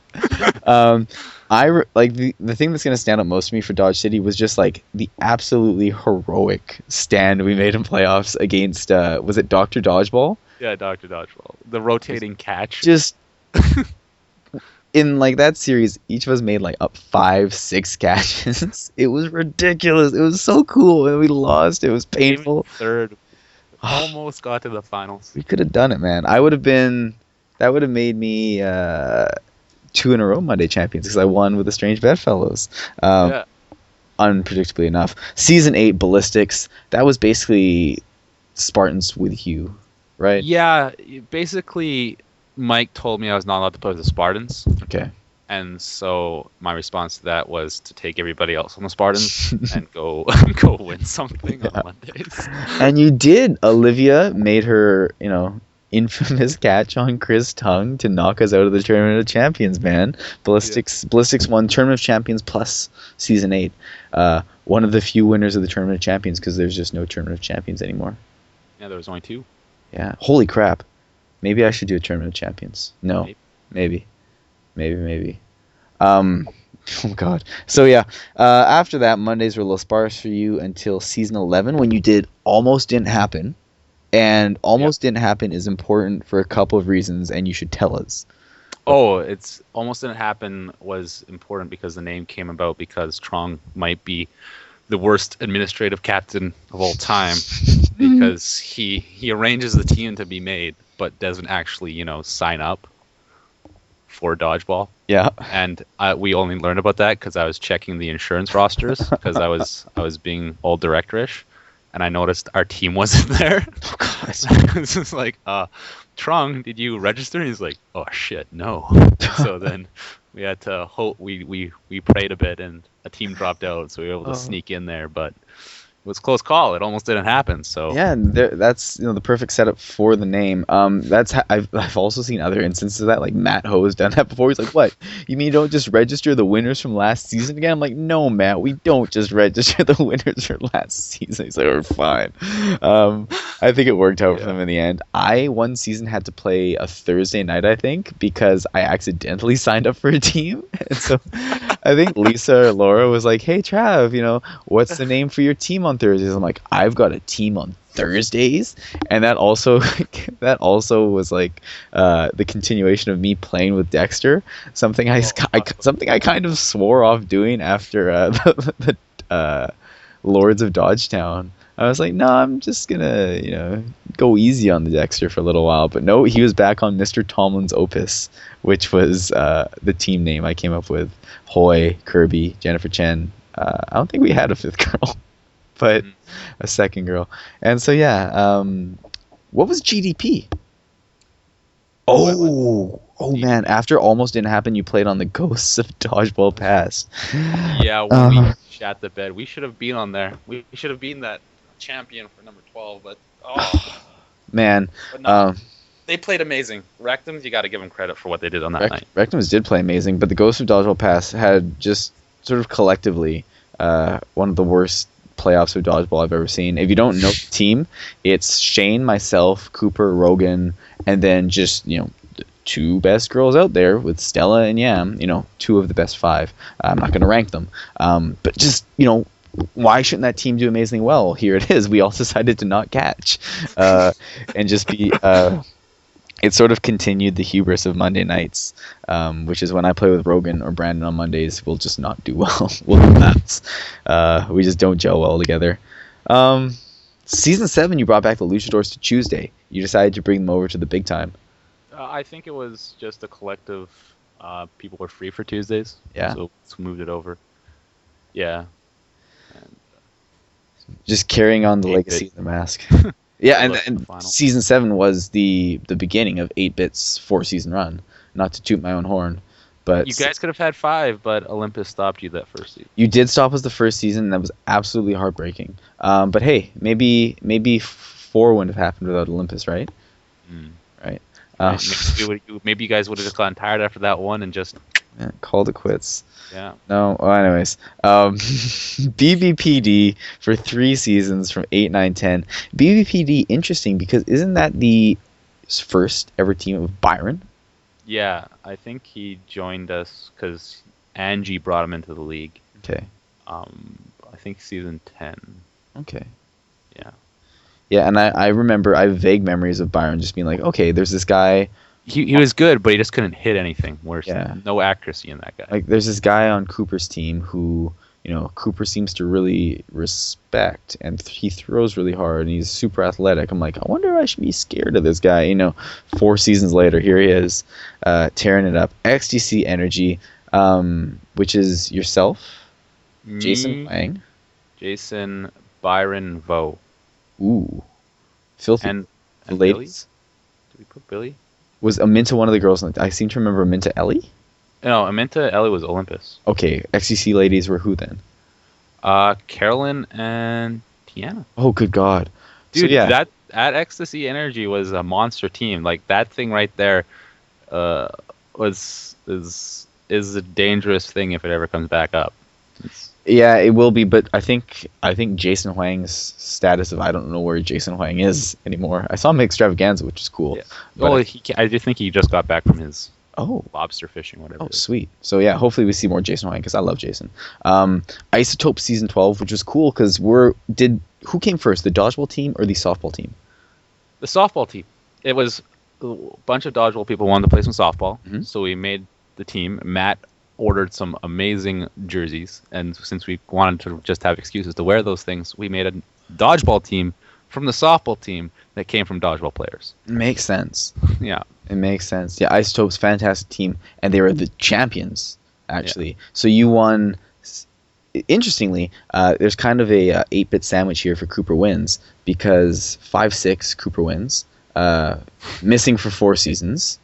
The thing that's going to stand out most to me for Dodge City was just like the absolutely heroic stand we made in playoffs against, was it Dr. Dodgeball?
Yeah, Dr. Dodgeball. The rotating catch.
Just in like that series, each of us made like up 5-6 catches. It was ridiculous. It was so cool, and we lost. It was painful.
Third, almost got to the finals.
We could have done it, man. That would have made me 2 in a row Monday champions because I won with the Strange Bedfellows.
Yeah.
Unpredictably enough. Season 8 Ballistics, that was basically Spartans with Hugh, right?
Yeah, basically Mike told me I was not allowed to play with the Spartans.
Okay.
And so my response to that was to take everybody else on the Spartans and go win something on Mondays.
And you did. Olivia made her, infamous catch on Chris Tongue to knock us out of the Tournament of Champions, man. Ballistics won Tournament of Champions plus Season 8. One of the few winners of the Tournament of Champions because there's just no Tournament of Champions anymore.
Yeah, there was only 2.
Yeah. Holy crap. Maybe I should do a Tournament of Champions. No. Maybe. Oh, God. So, yeah. After that, Mondays were a little sparse for you until Season 11 when you did Almost Didn't Happen. And Almost Didn't Happen is important for a couple of reasons, and you should tell us.
Oh, it's Almost Didn't Happen was important because the name came about because Trong might be the worst administrative captain of all time because he arranges the team to be made but doesn't actually, sign up for Dodgeball.
Yeah.
And we only learned about that because I was checking the insurance rosters because I was being all directorish. And I noticed our team wasn't there.
Oh, God.
It's just like, Trong, did you register? And he's like, oh, shit, no. So then we had to hope. We prayed a bit, and a team dropped out, so we were able to sneak in there. But it was a close call. It almost didn't happen. So
yeah, that's the perfect setup for the name. I've also seen other instances of that. Like Matt Ho has done that before. He's like, "What? You mean you don't just register the winners from last season again?" I'm like, "No, Matt, we don't just register the winners from last season." He's like, "We're fine." I think it worked out for them in the end. I one season had to play a Thursday night, I think, because I accidentally signed up for a team, and so I think Lisa or Laura was like, "Hey, Trav, what's the name for your team on Thursdays?" I'm like, "I've got a team on Thursdays," and that also was like the continuation of me playing with Dexter. Something I kind of swore off doing after the Lords of Dodgetown. I was like, no, I'm just gonna, go easy on the Dexter for a little while. But no, he was back on Mr. Tomlin's Opus, which was the team name I came up with. Hoy, Kirby, Jennifer Chen. I don't think we had a 5th girl, but a 2nd girl. And so, yeah, what was GDP? Oh, man, after Almost Didn't Happen, you played on the Ghosts of Dodgeball Past.
Yeah, when we shat the bed. We should have been on there. We should have been that champion for number 12, but
man,
but no, they played amazing. Rectums, you got to give them credit for what they did on that night.
Rectums did play amazing, but the Ghosts of Dodgeball Pass had just sort of collectively one of the worst playoffs of Dodgeball I've ever seen. If you don't know the team, it's Shane, myself, Cooper, Rogan, and then just the 2 best girls out there with Stella and Yam. 2 of the best 5. I'm not going to rank them, but just why shouldn't that team do amazingly well? Here it is. We all decided to not catch and just be it sort of continued the hubris of Monday nights, which is when I play with Rogan or Brandon on Mondays, we'll just not do well. We'll do laps. We just don't gel well together. Season 7, you brought back the Luchadors to Tuesday. You decided to bring them over to the big time.
I think it was just a collective. People were free for Tuesdays.
Yeah.
So moved it over. Yeah.
Just carrying on the
8-bit.
legacy of the mask. Yeah,
Look,
and
the final.
season 7 was the beginning of 8-Bit's 4-season run. Not to toot my own horn, but
You guys could have had 5, but Olympus stopped you that first season.
you did stop us the first season, and that was absolutely heartbreaking. But hey, maybe 4 wouldn't have happened without Olympus, right? Right.
Maybe you guys would have just gotten tired after that one and just
Yeah, called it quits.
yeah.
No. Well, anyways, BBPD for 3 seasons from 8, 9, 10. BBPD, interesting because isn't that the first ever team of Byron?
Yeah, I think he joined us because Angie brought him into the league.
Okay.
I think season 10.
Okay.
Yeah.
Yeah, and I remember I have vague memories of Byron just being like, okay, there's this guy.
He was good, but he just couldn't hit anything. Worse,
Yeah.
no accuracy in that guy.
Like, there's this guy on Cooper's team who, Cooper seems to really respect, and he throws really hard, and he's super athletic. I'm like, I wonder if I should be scared of this guy. 4 seasons later, here he is, tearing it up. XTC Energy, which is yourself, Jason
Me,
Wang.
Jason, Byron, Vo,
Ooh, filthy.
and
The
Billy?
ladies.
Did we put Billy?
Was Aminta one of the girls? I seem to remember Aminta Ellie.
No, Aminta Ellie was Olympus.
Okay, XTC ladies were who then?
Carolyn and Tiana.
Oh, good God.
Dude,
So, yeah.
that at Ecstasy Energy was a monster team. Like that thing right there, is a dangerous thing if it ever comes back up.
Yeah, it will be, but I think Jason Huang's status of I don't know where Jason Huang is anymore. I saw him at Extravaganza, which is cool.
Yeah.
But
Well, I do think he just got back from his
oh,
lobster fishing, whatever. it is.
sweet. So yeah, hopefully we see more Jason Huang because I love Jason. Isotope season 12, which was cool because who came first, the dodgeball team or the softball team?
The softball team. It was a bunch of dodgeball people wanted to play some softball,
Mhm.
so we made the team. Matt ordered some amazing jerseys, and since we wanted to just have excuses to wear those things, we made a dodgeball team from the softball team that came from dodgeball players.
Makes sense.
Yeah.
It makes sense. Yeah, Isotope's fantastic team, and they were the champions actually. So you won. Interestingly, there's kind of a 8-bit sandwich here for Cooper wins because 5-6 Cooper wins, missing for 4 seasons,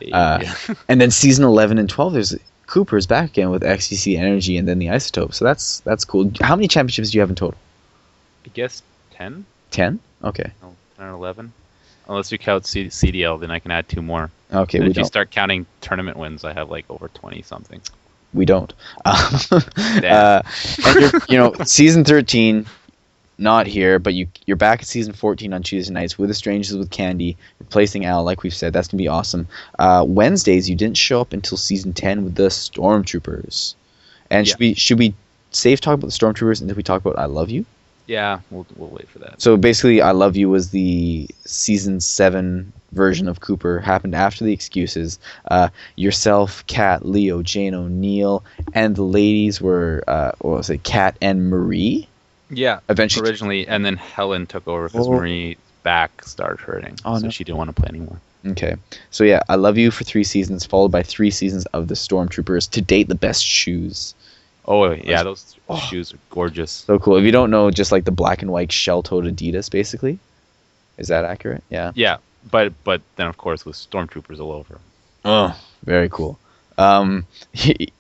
Yeah.
and then season 11 and 12 there's Cooper's back again with XTC Energy and then the Isotope. So that's cool. How many championships do you have in total?
I guess 10?
10? Okay.
No, 10 or 11? Unless you count CDL, then I can add 2 more.
Okay,
And
we
if you
don't.
start counting tournament wins, I have like over 20 something.
We don't.
Damn.
And season 13, not here, but you're back at season 14 on Tuesday nights with the Strangers with Candy, replacing Al, like we've said. That's going to be awesome. Wednesdays, you didn't show up until season 10 with the Stormtroopers. And
Yeah.
should we save talk about the Stormtroopers until we talk about I Love You?
Yeah, we'll wait for that.
So basically, I Love You was the season 7 version of Cooper, happened after the excuses. Yourself, Kat, Leo, Jane O'Neill, and the ladies were, what was it, Kat and Marie?
Yeah,
Eventually.
originally, and then Helen took over because
Oh.
Marie's back started hurting,
Oh,
so
no.
she didn't want to play anymore.
Okay. So yeah, I Love You for 3 seasons, followed by 3 seasons of the Stormtroopers. To date, the best shoes.
Oh yeah, those
Oh.
shoes are gorgeous.
So cool. If you don't know, just like the black and white shell-toed Adidas, basically. Is that accurate? Yeah.
Yeah, but then of course with Stormtroopers all over.
Oh, very cool. If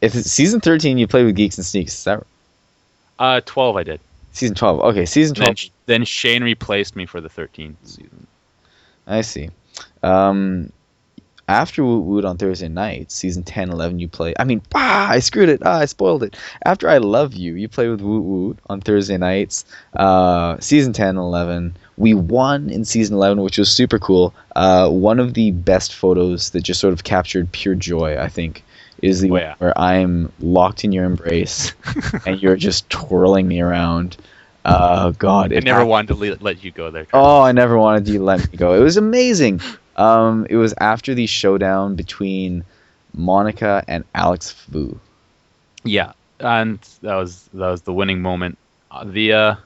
it's season 13, you play with Geeks and Sneaks. Is that
12 I did.
season 12? Okay, season 12.
Then Shane replaced me for the 13th season.
I see. After Woot Woot on Thursday nights, season 10, 11, you play. I screwed it. I spoiled it. After I Love You, you play with Woot Woot on Thursday nights. Season 10, 11. We won in season 11, which was super cool. One of the best photos that just sort of captured pure joy, I think, is the one where I'm locked in your embrace and you're just twirling me around. Oh, God.
I never wanted to let you go there.
Oh, I never wanted you to let me go. It was amazing. It was after the showdown between Monica and Alex Vu.
Yeah, and that was the winning moment. That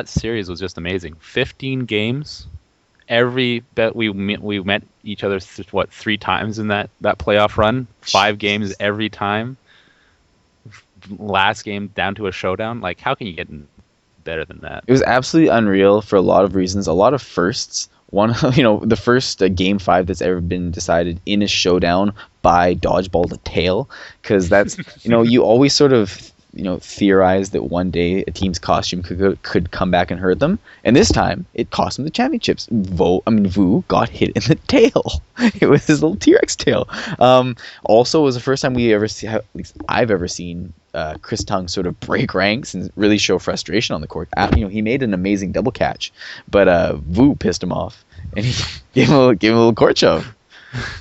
series was just amazing. 15 games. Every bet we met each other 3 times in that playoff run. 5 games every time. Last game down to a showdown. Like, how can you get better than that?
It was absolutely unreal for a lot of reasons. A lot of firsts. One, the first Game 5 that's ever been decided in a showdown by Dodgeball to tail, because that's you always sort of theorize that one day a team's costume could come back and hurt them, and this time it cost them the championships. Vu got hit in the tail. It was his little T-Rex tail. Also, it was the first time we ever see, at least I've ever seen, Chris Tung sort of break ranks and really show frustration on the court. He made an amazing double catch, but Vu pissed him off, and he gave him a little court shove.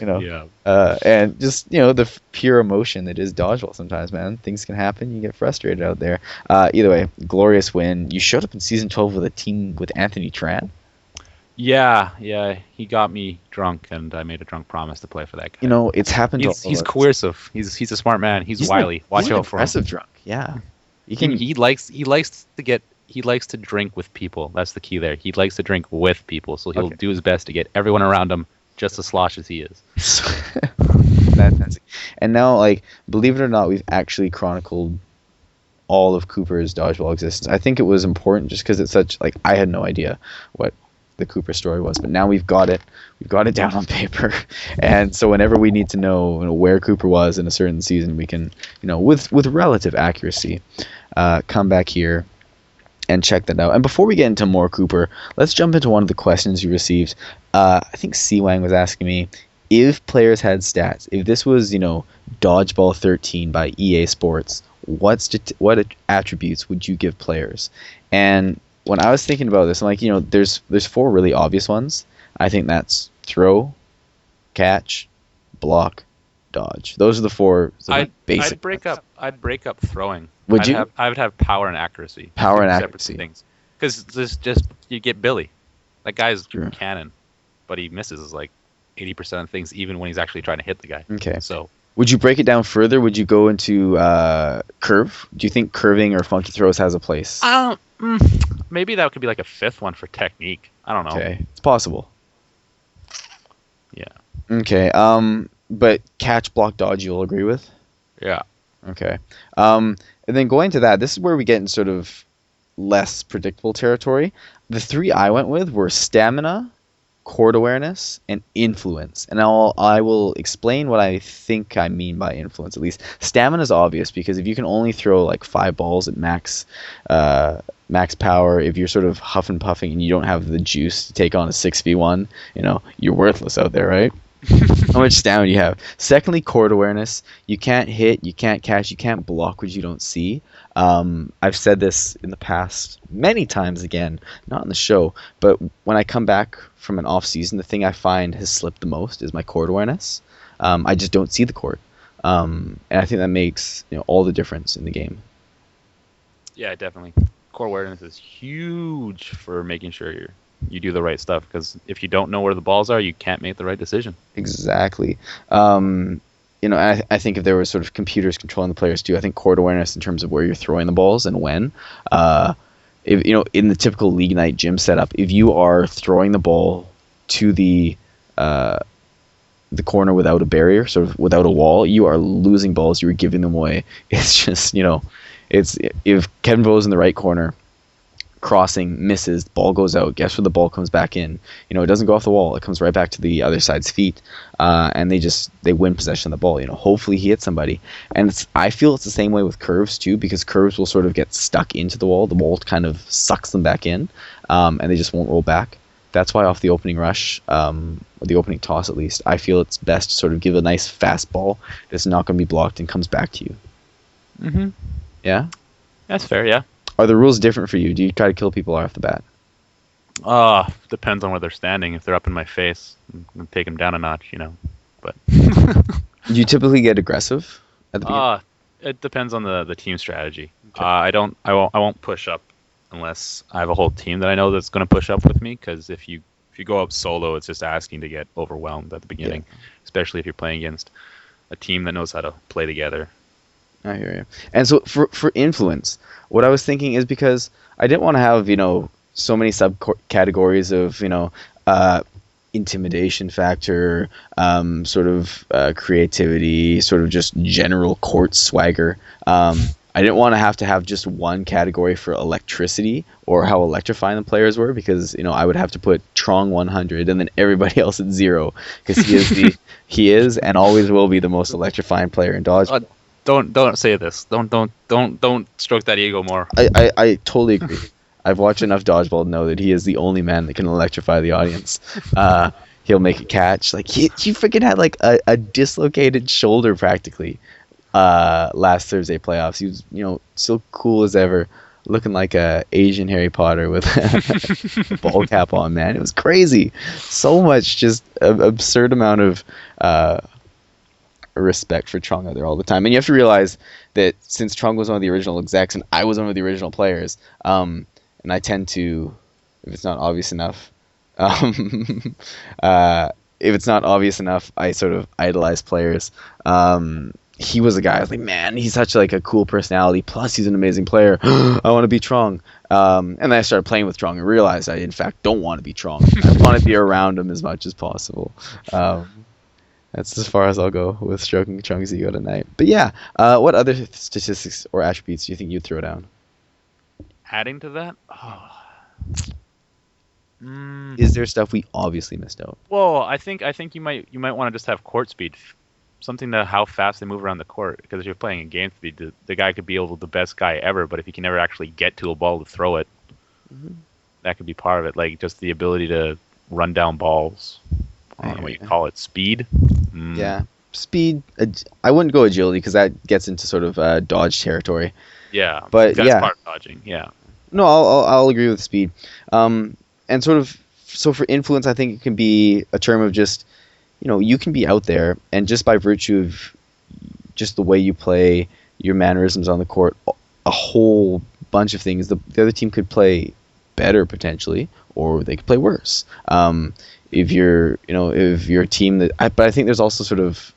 Yeah.
And just the pure emotion that is dodgeball. Sometimes, man, things can happen. You get frustrated out there. Either way, glorious win. You showed up in season 12 with a team with Anthony Tran.
Yeah, he got me drunk, and I made a drunk promise to play for that guy.
It's happened.
He's coercive. He's a smart man. He's wily. Watch out for him.
Aggressive drunk. Yeah.
He likes to drink with people. That's the key there. He likes to drink with people, so he'll do his best to get everyone around him just as slosh as he is.
Fantastic. And now, believe it or not, we've actually chronicled all of Cooper's dodgeball existence. I think it was important just because it's such, I had no idea what the Cooper story was, but now we've got it down on paper. And so whenever we need to know where Cooper was in a certain season, we can, with relative accuracy, come back here and check that out. And before we get into more Cooper, let's jump into one of the questions you received. I think C-Wang was asking me, if players had stats, if this was, Dodgeball 13 by EA Sports, what attributes would you give players? And when I was thinking about this, I'm like, there's 4 really obvious ones. I think that's throw, catch, block, dodge. Those are the 4 basic.
I'd break up throwing.
Would you?
I would have power and accuracy.
Power and accuracy.
Things. Because you get Billy. That guy's cannon, but he misses 80% of things, even when he's actually trying to hit the guy.
Okay.
So.
Would you break it down further? Would you go into curve? Do you think curving or funky throws has a place?
Maybe that could be a 5th one for technique. I don't know.
Okay, it's possible.
Yeah.
Okay. But catch, block, dodge, you'll agree with?
Yeah.
Okay. And then going to that, this is where we get in sort of less predictable territory. The 3 I went with were stamina, court awareness, and influence. And I will explain what I think I mean by influence, at least. Stamina is obvious, because if you can only throw 5 balls at max power, if you're sort of huff and puffing and you don't have the juice to take on a 6v1, you're worthless out there, right? How much stamina do you have? Secondly, court awareness. You can't hit, you can't catch, you can't block what you don't see. I've said this in the past many times, again, not in the show, but when I come back from an off season, the thing I find has slipped the most is my court awareness. I just don't see the court. And I think that makes all the difference in the game.
Yeah, definitely. Core awareness is huge for making sure you do the right stuff, because if you don't know where the balls are, you can't make the right decision.
Exactly. I think if there were sort of computers controlling the players too, I think court awareness in terms of where you're throwing the balls and when. If in the typical league night gym setup, if you are throwing the ball to the corner without a barrier, sort of without a wall, you are losing balls. You are giving them away. It's just it's if Kevin Vo's in the right corner, crossing, misses, ball goes out, guess where the ball comes back in? It doesn't go off the wall, it comes right back to the other side's feet, and they win possession of the ball. Hopefully he hits somebody. And I feel it's the same way with curves too, because curves will sort of get stuck into the wall kind of sucks them back in, and they just won't roll back. That's why off the opening rush, or the opening toss at least, I feel it's best to sort of give a nice fast ball that's not going to be blocked and comes back to you.
Mm-hmm.
Yeah?
That's fair, yeah.
Are the rules different for you? Do you try to kill people off the bat?
Depends on where they're standing. If they're up in my face, I'm gonna take them down a notch, But
Do you typically get aggressive at the beginning?
It depends on the team strategy.
Okay.
I won't push up unless I have a whole team that I know that's gonna push up with me. Because if you If you go up solo, it's just asking to get overwhelmed at the beginning, especially if you're playing against a team that knows how to play together.
I hear you. And so for influence, what I was thinking is because I didn't want to have, so many subcategories of, intimidation factor, sort of creativity, sort of just general court swagger. I didn't want to have just one category for electricity or how electrifying the players were because, I would have to put Trong 100 and then everybody else at 0 because he is and always will be the most electrifying player in Dodgeball.
Don't say this. Don't stroke that ego more.
I totally agree. I've watched enough Dodgeball to know that he is the only man that can electrify the audience. He'll make a catch. Like he freaking had like a dislocated shoulder practically last Thursday playoffs. He was still cool as ever, looking like a Asian Harry Potter with a ball cap on. Man, it was crazy. So much just absurd amount of respect for Trung out there all the time. And you have to realize that since Trung was one of the original execs and I was one of the original players, and I tend to, if it's not obvious enough, I sort of idolize players. He was a guy I was like, man, he's such like a cool personality. Plus, he's an amazing player. I want to be Trung. And then I started playing with Trung and realized I, in fact, don't want to be Trung. I want to be around him as much as possible. That's as far as I'll go with stroking Chung's ego tonight. But yeah, what other statistics or attributes do you think you'd throw down?
Adding to that?
Is there stuff we obviously missed out?
Well, I think you might want to just have court speed, something to how fast they move around the court. Because if you're playing a game speed, the guy could be the best guy ever, but if he can never actually get to a ball to throw it, that could be part of it. Like just the ability to run down balls. I don't know what you call it, speed.
Yeah, speed. I wouldn't go agility because that gets into sort of dodge territory.
Yeah,
but
that's part of dodging. Yeah.
No, I'll agree with speed. And sort of so for influence, I think it can be a term of just you can be out there and just by virtue of just the way you play, your mannerisms on the court, a whole bunch of things. The other team could play better potentially, or they could play worse. If you're a team but I think there's also sort of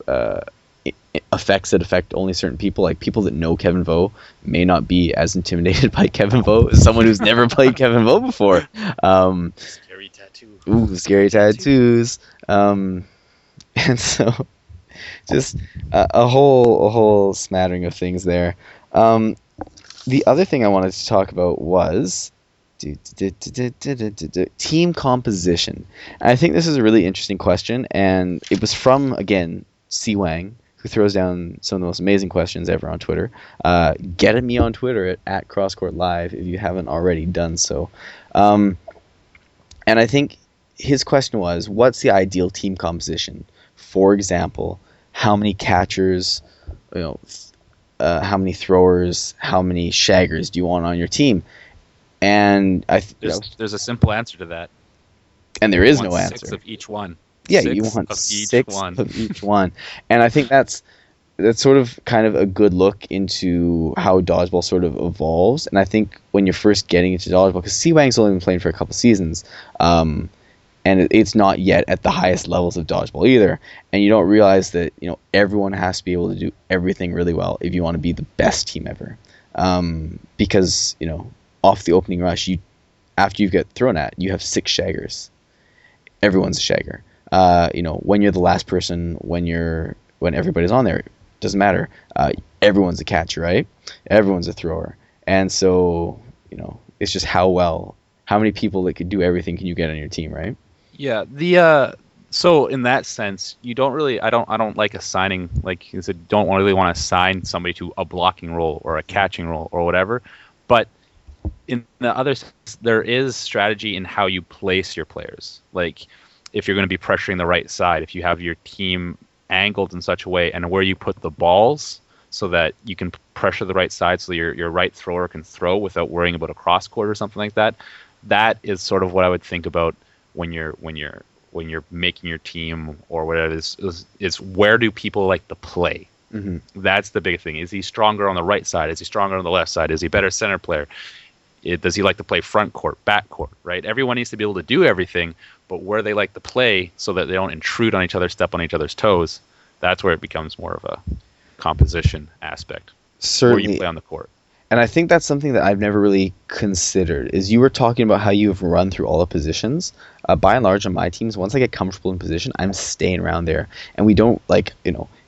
effects that affect only certain people. Like people that know Kevin Vo may not be as intimidated by Kevin Vo as someone who's never played Kevin Vo before.
Scary tattoo.
Ooh, scary tattoos. And so just a whole smattering of things there. The other thing I wanted to talk about was team composition. And I think this is a really interesting question, and it was from, again, C. Wang, who throws down some of the most amazing questions ever on Twitter. Get at me on Twitter at Crosscourt Live if you haven't already done so. And I think his question was, what's the ideal team composition? For example, how many catchers, how many throwers, how many shaggers do you want on your team? And
there's a simple answer to that.
And there is no answer.
6 of each one.
Yeah, you want 6 of each one. And I think that's sort of kind of a good look into how Dodgeball sort of evolves. And I think when you're first getting into Dodgeball, because C-Wang's only been playing for a couple seasons, and it's not yet at the highest levels of Dodgeball either. And you don't realize that everyone has to be able to do everything really well if you want to be the best team ever. Because off the opening rush, after you get thrown at, you have 6 shaggers. Everyone's a shagger. When you're the last person, when everybody's on there, it doesn't matter. Everyone's a catcher, right? Everyone's a thrower. And so, it's just how many people that could do everything can you get on your team, right?
Yeah. So in that sense, I don't like assigning, like you said, don't really want to assign somebody to a blocking role or a catching role or whatever. But in the other sense, there is strategy in how you place your players. Like if you're going to be pressuring the right side, if you have your team angled in such a way and where you put the balls so that you can pressure the right side so your right thrower can throw without worrying about a cross court or something like that. That is sort of what I would think about when you're making your team or whatever it is where do people like to play? Mm-hmm. That's the big thing. Is he stronger on the right side? Is he stronger on the left side? Is he a better center player? Does he like to play front court, back court, right? Everyone needs to be able to do everything, but where they like to play so that they don't intrude on each other, step on each other's toes, that's where it becomes more of a composition aspect.
Certainly.
Where you play on the court.
And I think that's something that I've never really considered, is you were talking about how you have run through all the positions. By and large on my teams, once I get comfortable in position, I'm staying around there. And we don't,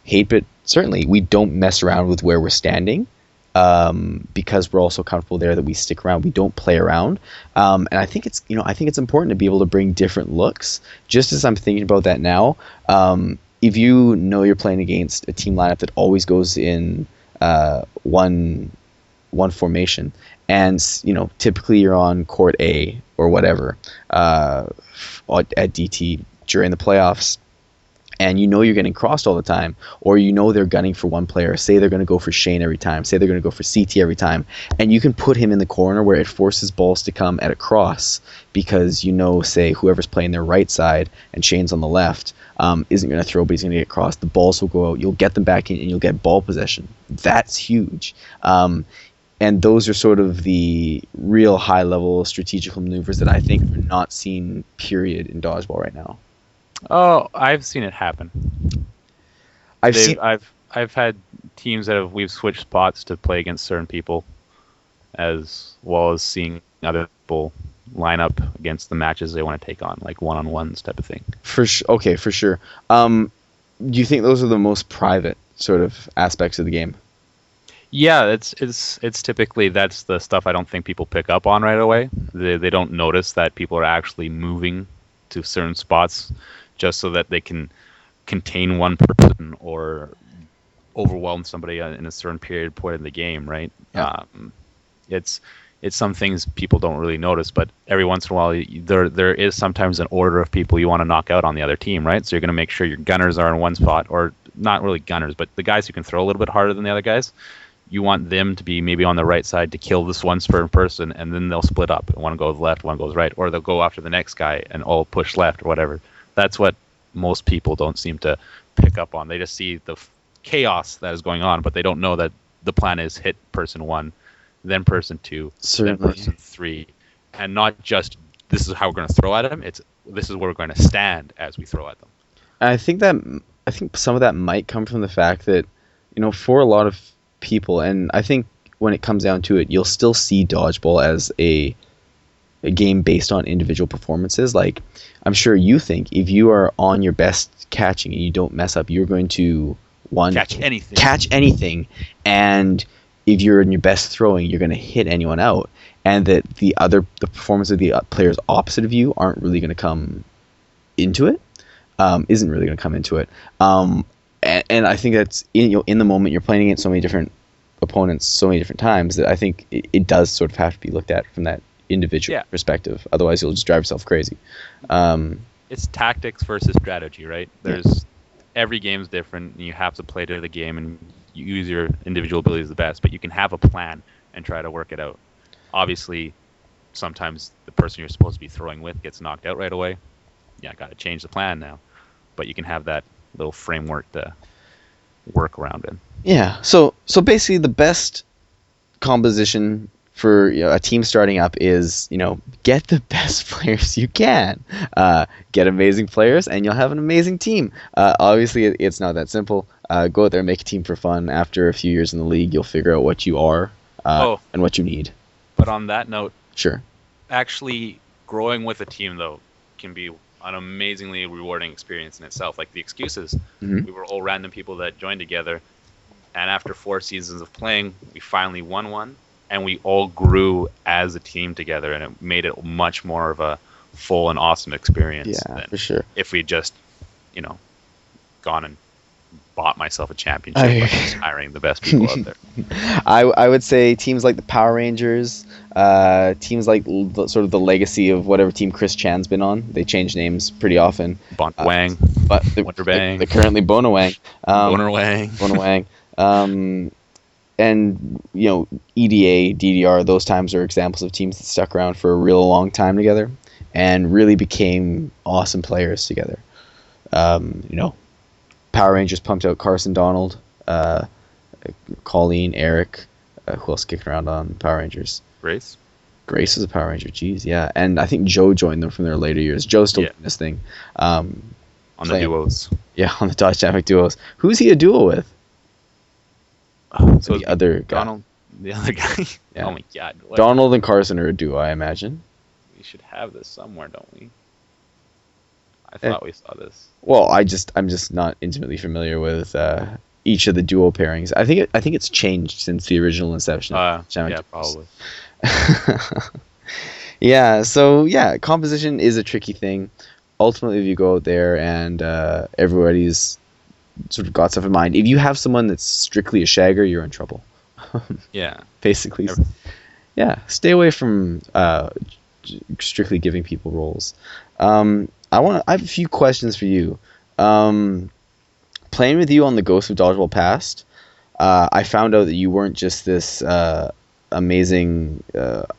hate, but certainly we don't mess around with where we're standing, because we're also comfortable there that we stick around. We don't play around. And I think it's important to be able to bring different looks. Just as I'm thinking about that now, if you know you're playing against a team lineup that always goes in one formation, and typically you're on court A or whatever at DT during the playoffs, and you're getting crossed all the time, or they're gunning for one player. Say they're going to go for Shane every time. Say they're going to go for CT every time, and you can put him in the corner where it forces balls to come at a cross, because say whoever's playing their right side and Shane's on the left isn't going to throw, but he's going to get crossed. The balls will go out. You'll get them back in, and you'll get ball possession. That's huge. And those are sort of the real high-level strategical maneuvers that I think are not seen, period, in dodgeball right now.
Oh, I've seen it happen.
I've
had teams that we've switched spots to play against certain people, as well as seeing other people line up against the matches they want to take on, like one-on-ones type of thing. For sure. Do you think those are the most private sort of aspects of the game? Yeah, it's typically, that's the stuff I don't think people pick up on right away. They don't notice that people are actually moving to certain spots just so that they can contain one person or overwhelm somebody in a certain period point in the game, right?
Yeah.
It's some things people don't really notice, but every once in a while there is sometimes an order of people you want to knock out on the other team, right? So you're going to make sure your gunners are in one spot, or not really gunners, but the guys who can throw a little bit harder than the other guys. You want them to be maybe on the right side to kill this one certain person, and then they'll split up. One goes left, one goes right, or they'll go after the next guy and all push left or whatever. That's what most people don't seem to pick up on. They just see the chaos that is going on, but they don't know that the plan is hit person one, then person two,
Certainly.
then person three, and not just this is how we're going to throw at them. It's this is where we're going to stand as we throw at them.
I think some of that might come from the fact that for a lot of people, and I think when it comes down to it, you'll still see dodgeball as a game based on individual performances. Like, I'm sure you think if you are on your best catching and you don't mess up, you're going to catch anything, and if you're in your best throwing, you're going to hit anyone out, and that the performance of the players opposite of you aren't really going to come into it, isn't really going to come into it. And I think that's in the moment you're playing against so many different opponents so many different times that I think it does sort of have to be looked at from that individual perspective. Otherwise, you'll just drive yourself crazy.
It's tactics versus strategy, right? Every game's different, and you have to play to the game and you use your individual abilities the best. But you can have a plan and try to work it out. Obviously, sometimes the person you're supposed to be throwing with gets knocked out right away. Yeah, got to change the plan now. But you can have that little framework to work around in. Yeah.
So basically, the best composition for a team starting up is get the best players you can. Get amazing players, and you'll have an amazing team. Obviously, it's not that simple. Go out there and make a team for fun. After a few years in the league, you'll figure out what you are and what you need.
But on that note,
sure.
Actually, growing with a team though can be an amazingly rewarding experience in itself. Like the excuses, we were all random people that joined together, and after 4 seasons of playing, we finally won one, and we all grew as a team together, and it made it much more of a full and awesome experience.
Yeah, for sure.
If we just, gone and bought myself a championship by just hiring the best people out there.
I would say teams like the Power Rangers, teams like sort of the legacy of whatever team Chris Chan's been on. They change names pretty often.
Wang,
but
Wonder Bang.
They're currently Bona Wang.
Boner Wang.
Bona Wang. And EDA, DDR, those times are examples of teams that stuck around for a real long time together and really became awesome players together. Power Rangers pumped out Carson Donald, Colleen, Eric. Who else kicking around on Power Rangers?
Grace.
Grace was a Power Ranger. Jeez, yeah. And I think Joe joined them from their later years. Joe's still doing this thing.
On the duos.
Yeah, on the Dodge duos. Who's he a duo with?
So
the other guy.
Donald, the other guy.
Yeah.
Oh my God. What?
Donald and Carson are a duo, I imagine.
We should have this somewhere, don't we? I thought we saw this.
Well, I'm just not intimately familiar with each of the duo pairings. I think it's changed since the original inception.
Yeah, probably.
Yeah. So yeah, composition is a tricky thing. Ultimately, if you go out there and everybody's sort of got stuff in mind, if you have someone that's strictly a shagger, you're in trouble.
Yeah.
Basically. Yeah. Stay away from strictly giving people roles. I have a few questions for you. Playing with you on the Ghost of Dodgeball Past, I found out that you weren't just this amazing,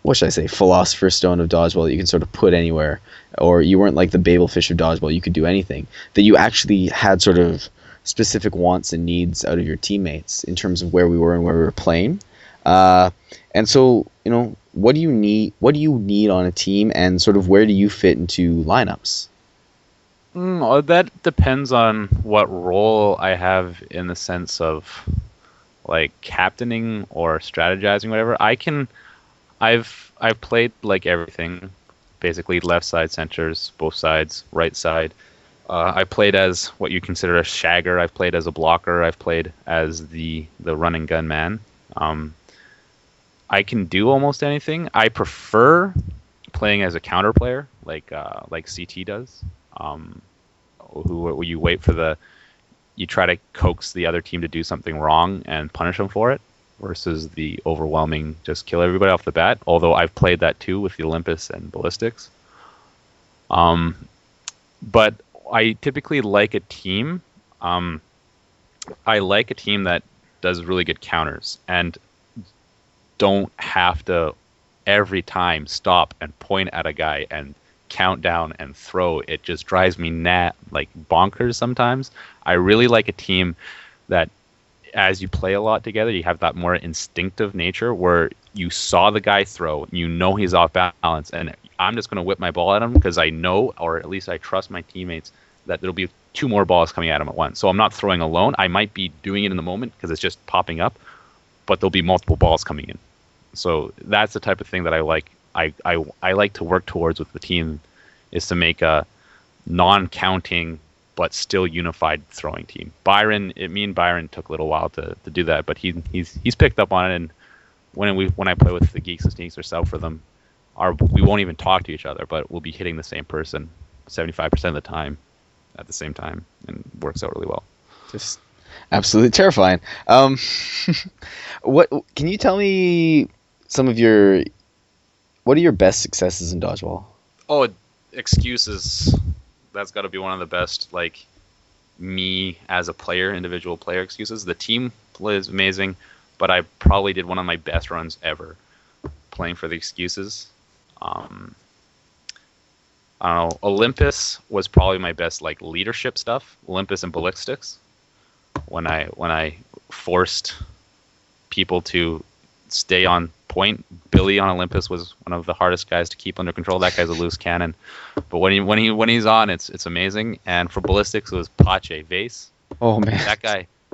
what should I say, philosopher's stone of dodgeball that you can sort of put anywhere, or you weren't like the Babelfish of dodgeball, you could do anything. That you actually had sort of specific wants and needs out of your teammates in terms of where we were and where we were playing. And so, what do you need on a team, and sort of where do you fit into lineups?
That depends on what role I have, in the sense of like captaining or strategizing, whatever. I've played like everything, basically left side, centers, both sides, right side. I played as what you consider a shagger. I've played as a blocker. I've played as the run and gun man. I can do almost anything. I prefer playing as a counter player, like CT does. Who you wait for you try to coax the other team to do something wrong and punish them for it, versus the overwhelming just kill everybody off the bat. Although I've played that too with the Olympus and Ballistics. But I typically like a team. I like a team that does really good counters and don't have to every time stop and point at a guy and count down and throw. It just drives me like bonkers sometimes. I really like a team that, as you play a lot together, you have that more instinctive nature where you saw the guy throw, he's off balance, and I'm just going to whip my ball at him because I know, or at least I trust my teammates, that there'll be 2 more balls coming at him at once. So I'm not throwing alone. I might be doing it in the moment because it's just popping up, but there'll be multiple balls coming in. So that's the type of thing that I like. I like to work towards with the team, is to make a non-counting but still unified throwing team. Me and Byron took a little while to do that, but he's picked up on it. And when I play with the Geeks and Sneaks or sub for them, we won't even talk to each other, but we'll be hitting the same person 75% of the time at the same time, and it works out really well.
Just absolutely terrifying. What can you tell me what are your best successes in dodgeball?
Oh, excuses. That's got to be one of the best, like, me as a player, individual player excuses. The team is amazing, but I probably did one of my best runs ever playing for the excuses. I don't know. Olympus was probably my best, like, leadership stuff. Olympus and Ballistics. When I forced people to stay on point. Billy on Olympus was one of the hardest guys to keep under control. That guy's a loose cannon, but when he's on, it's amazing. And for Ballistics, it was Pache Vase.
Oh man,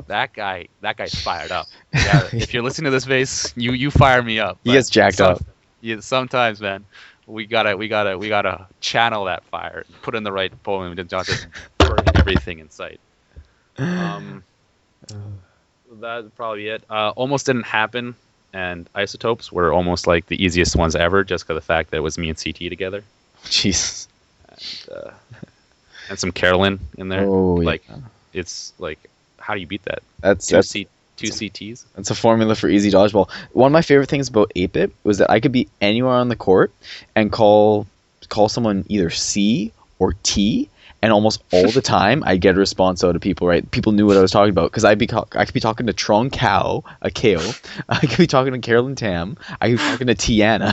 that guy's fired up. Yeah, if you're listening to this, Vase, you fire me up.
He gets jacked up.
Yeah, sometimes, man, we gotta channel that fire, put in the right poem, and not just burn everything in sight. That's probably it. Almost didn't happen. And Isotopes were almost like the easiest ones ever, just because of the fact that it was me and CT together.
Jesus.
And some Carolyn in there.
Oh,
like,
yeah.
It's like, how do you beat that?
Two
CTs?
That's a formula for easy dodgeball. One of my favorite things about 8-Bit was that I could be anywhere on the court and call someone either C or T, and almost all the time I get a response out of people, right? People knew what I was talking about, because I could be talking to Trong Kao, a Kale. I could be talking to Carolyn Tam. I could be talking to Tiana.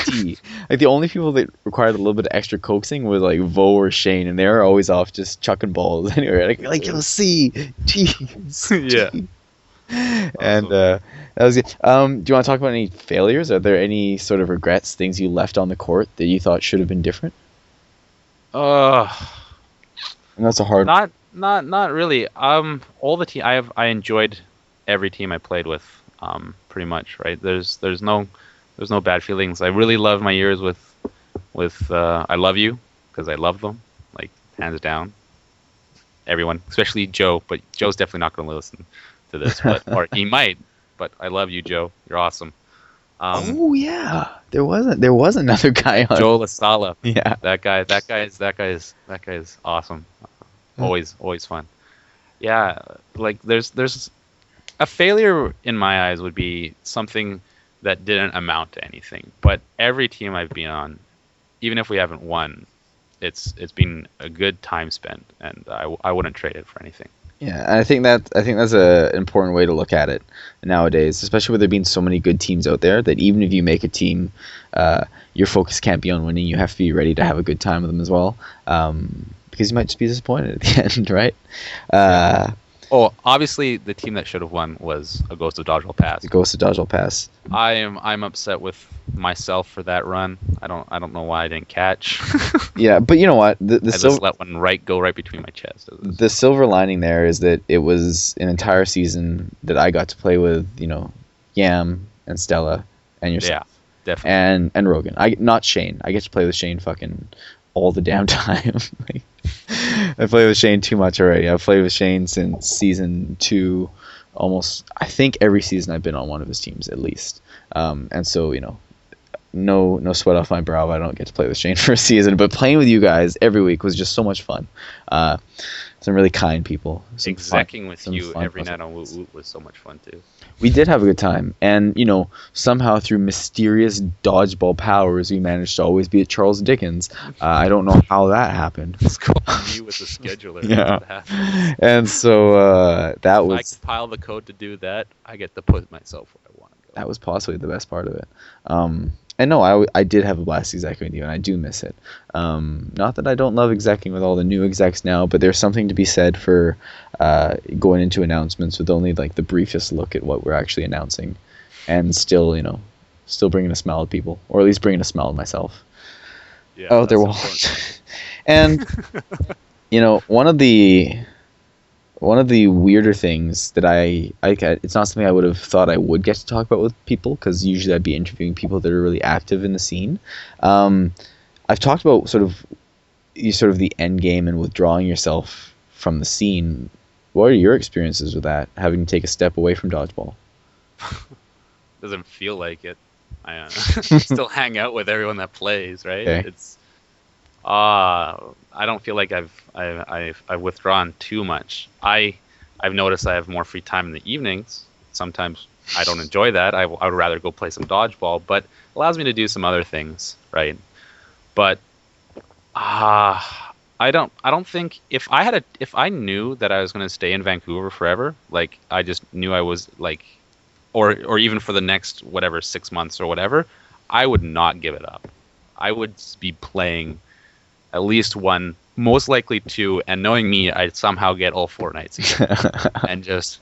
T. Like, the only people that required a little bit of extra coaxing was like Vo or Shane, and they were always off just chucking balls anyway. Like yo, C, T,
Yeah.
And That was good. Do you want to talk about any failures? Are there any sort of regrets, things you left on the court that you thought should have been different?
Uh,
And that's a hard.
not really. All the team I enjoyed every team I played with. Pretty much, right? There's no bad feelings. I really love my years with I love you because I love them, like hands down. Everyone, especially Joe, but Joe's definitely not going to listen to this, but or he might. But I love you, Joe. You're awesome.
Oh yeah, there was another guy on.
Joe LaSala.
Yeah.
That guy is awesome. Always fun. Yeah, like there's a failure in my eyes would be something that didn't amount to anything. But every team I've been on, even if we haven't won, it's been a good time spent, and I wouldn't trade it for anything.
Yeah, and I think that's an important way to look at it nowadays, especially with there being so many good teams out there. That even if you make a team, your focus can't be on winning. You have to be ready to have a good time with them as well, because you might just be disappointed at the end, right?
Oh, obviously the team that should have won was a Ghost of Dodgeball Pass.
The Ghost of Dodgeball Pass.
I'm upset with myself for that run. I don't know why I didn't catch.
Yeah, but you know what? I
just let one go right between my chest.
The silver lining there is that it was an entire season that I got to play with, Yam and Stella and yourself.
Yeah, definitely.
And Rogan. Not Shane. I get to play with Shane fucking all the damn time. I play with Shane too much already. I've played with Shane since season 2, almost. I think every season I've been on one of his teams at least. And so no sweat off my brow. I don't get to play with Shane for a season, but playing with you guys every week was just so much fun. Some really kind people.
Execing with you every night on Woot Woot was so much fun too.
We did have a good time, and somehow through mysterious dodgeball powers, we managed to always be at Charles Dickens. I don't know how that happened.
It's called me with the scheduler.
Yeah, and so that was.
If I compile the code to do that, I get to put myself where I want to go.
That was possibly the best part of it. And no, I did have a blast execing with you, and I do miss it. Not that I don't love execing with all the new execs now, but there's something to be said for going into announcements with only like the briefest look at what we're actually announcing, and still bringing a smile at people, or at least bringing a smile at myself.
Yeah,
oh, there was. And one of the weirder things that it's not something I would have thought I would get to talk about with people, because usually I'd be interviewing people that are really active in the scene. I've talked about sort of the end game and withdrawing yourself from the scene. What are your experiences with that, having to take a step away from dodgeball?
Doesn't feel like it. I still hang out with everyone that plays, right?
Okay.
It's I don't feel like I've withdrawn too much. I've noticed I have more free time in the evenings. Sometimes I don't enjoy that. I would rather go play some dodgeball, but it allows me to do some other things, right? But I don't think if I knew that I was going to stay in Vancouver forever, like I just knew I was like, or even for the next 6 months or whatever, I would not give it up. I would be playing at least one, most likely 2, and knowing me, I'd somehow get all 4 nights again. And just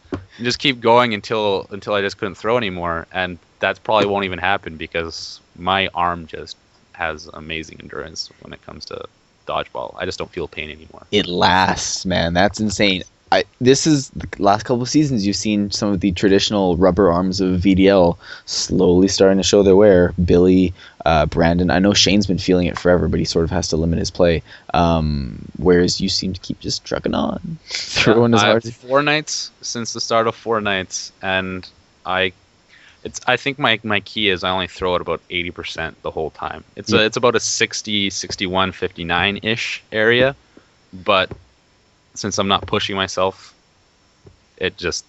keep going until I just couldn't throw anymore, and that probably won't even happen because my arm just has amazing endurance when it comes to dodgeball. I just don't feel pain anymore.
It lasts, man. That's insane. This is the last couple of seasons. You've seen some of the traditional rubber arms of VDL slowly starting to show their wear. Billy, Brandon. I know Shane's been feeling it forever, but he sort of has to limit his play. Whereas you seem to keep just trucking on, throwing as hard.
4 nights since the start of 4 nights, and I think my key is I only throw it about 80% the whole time. It's about a 60, 61, 59 ish area, but since I'm not pushing myself, it chugs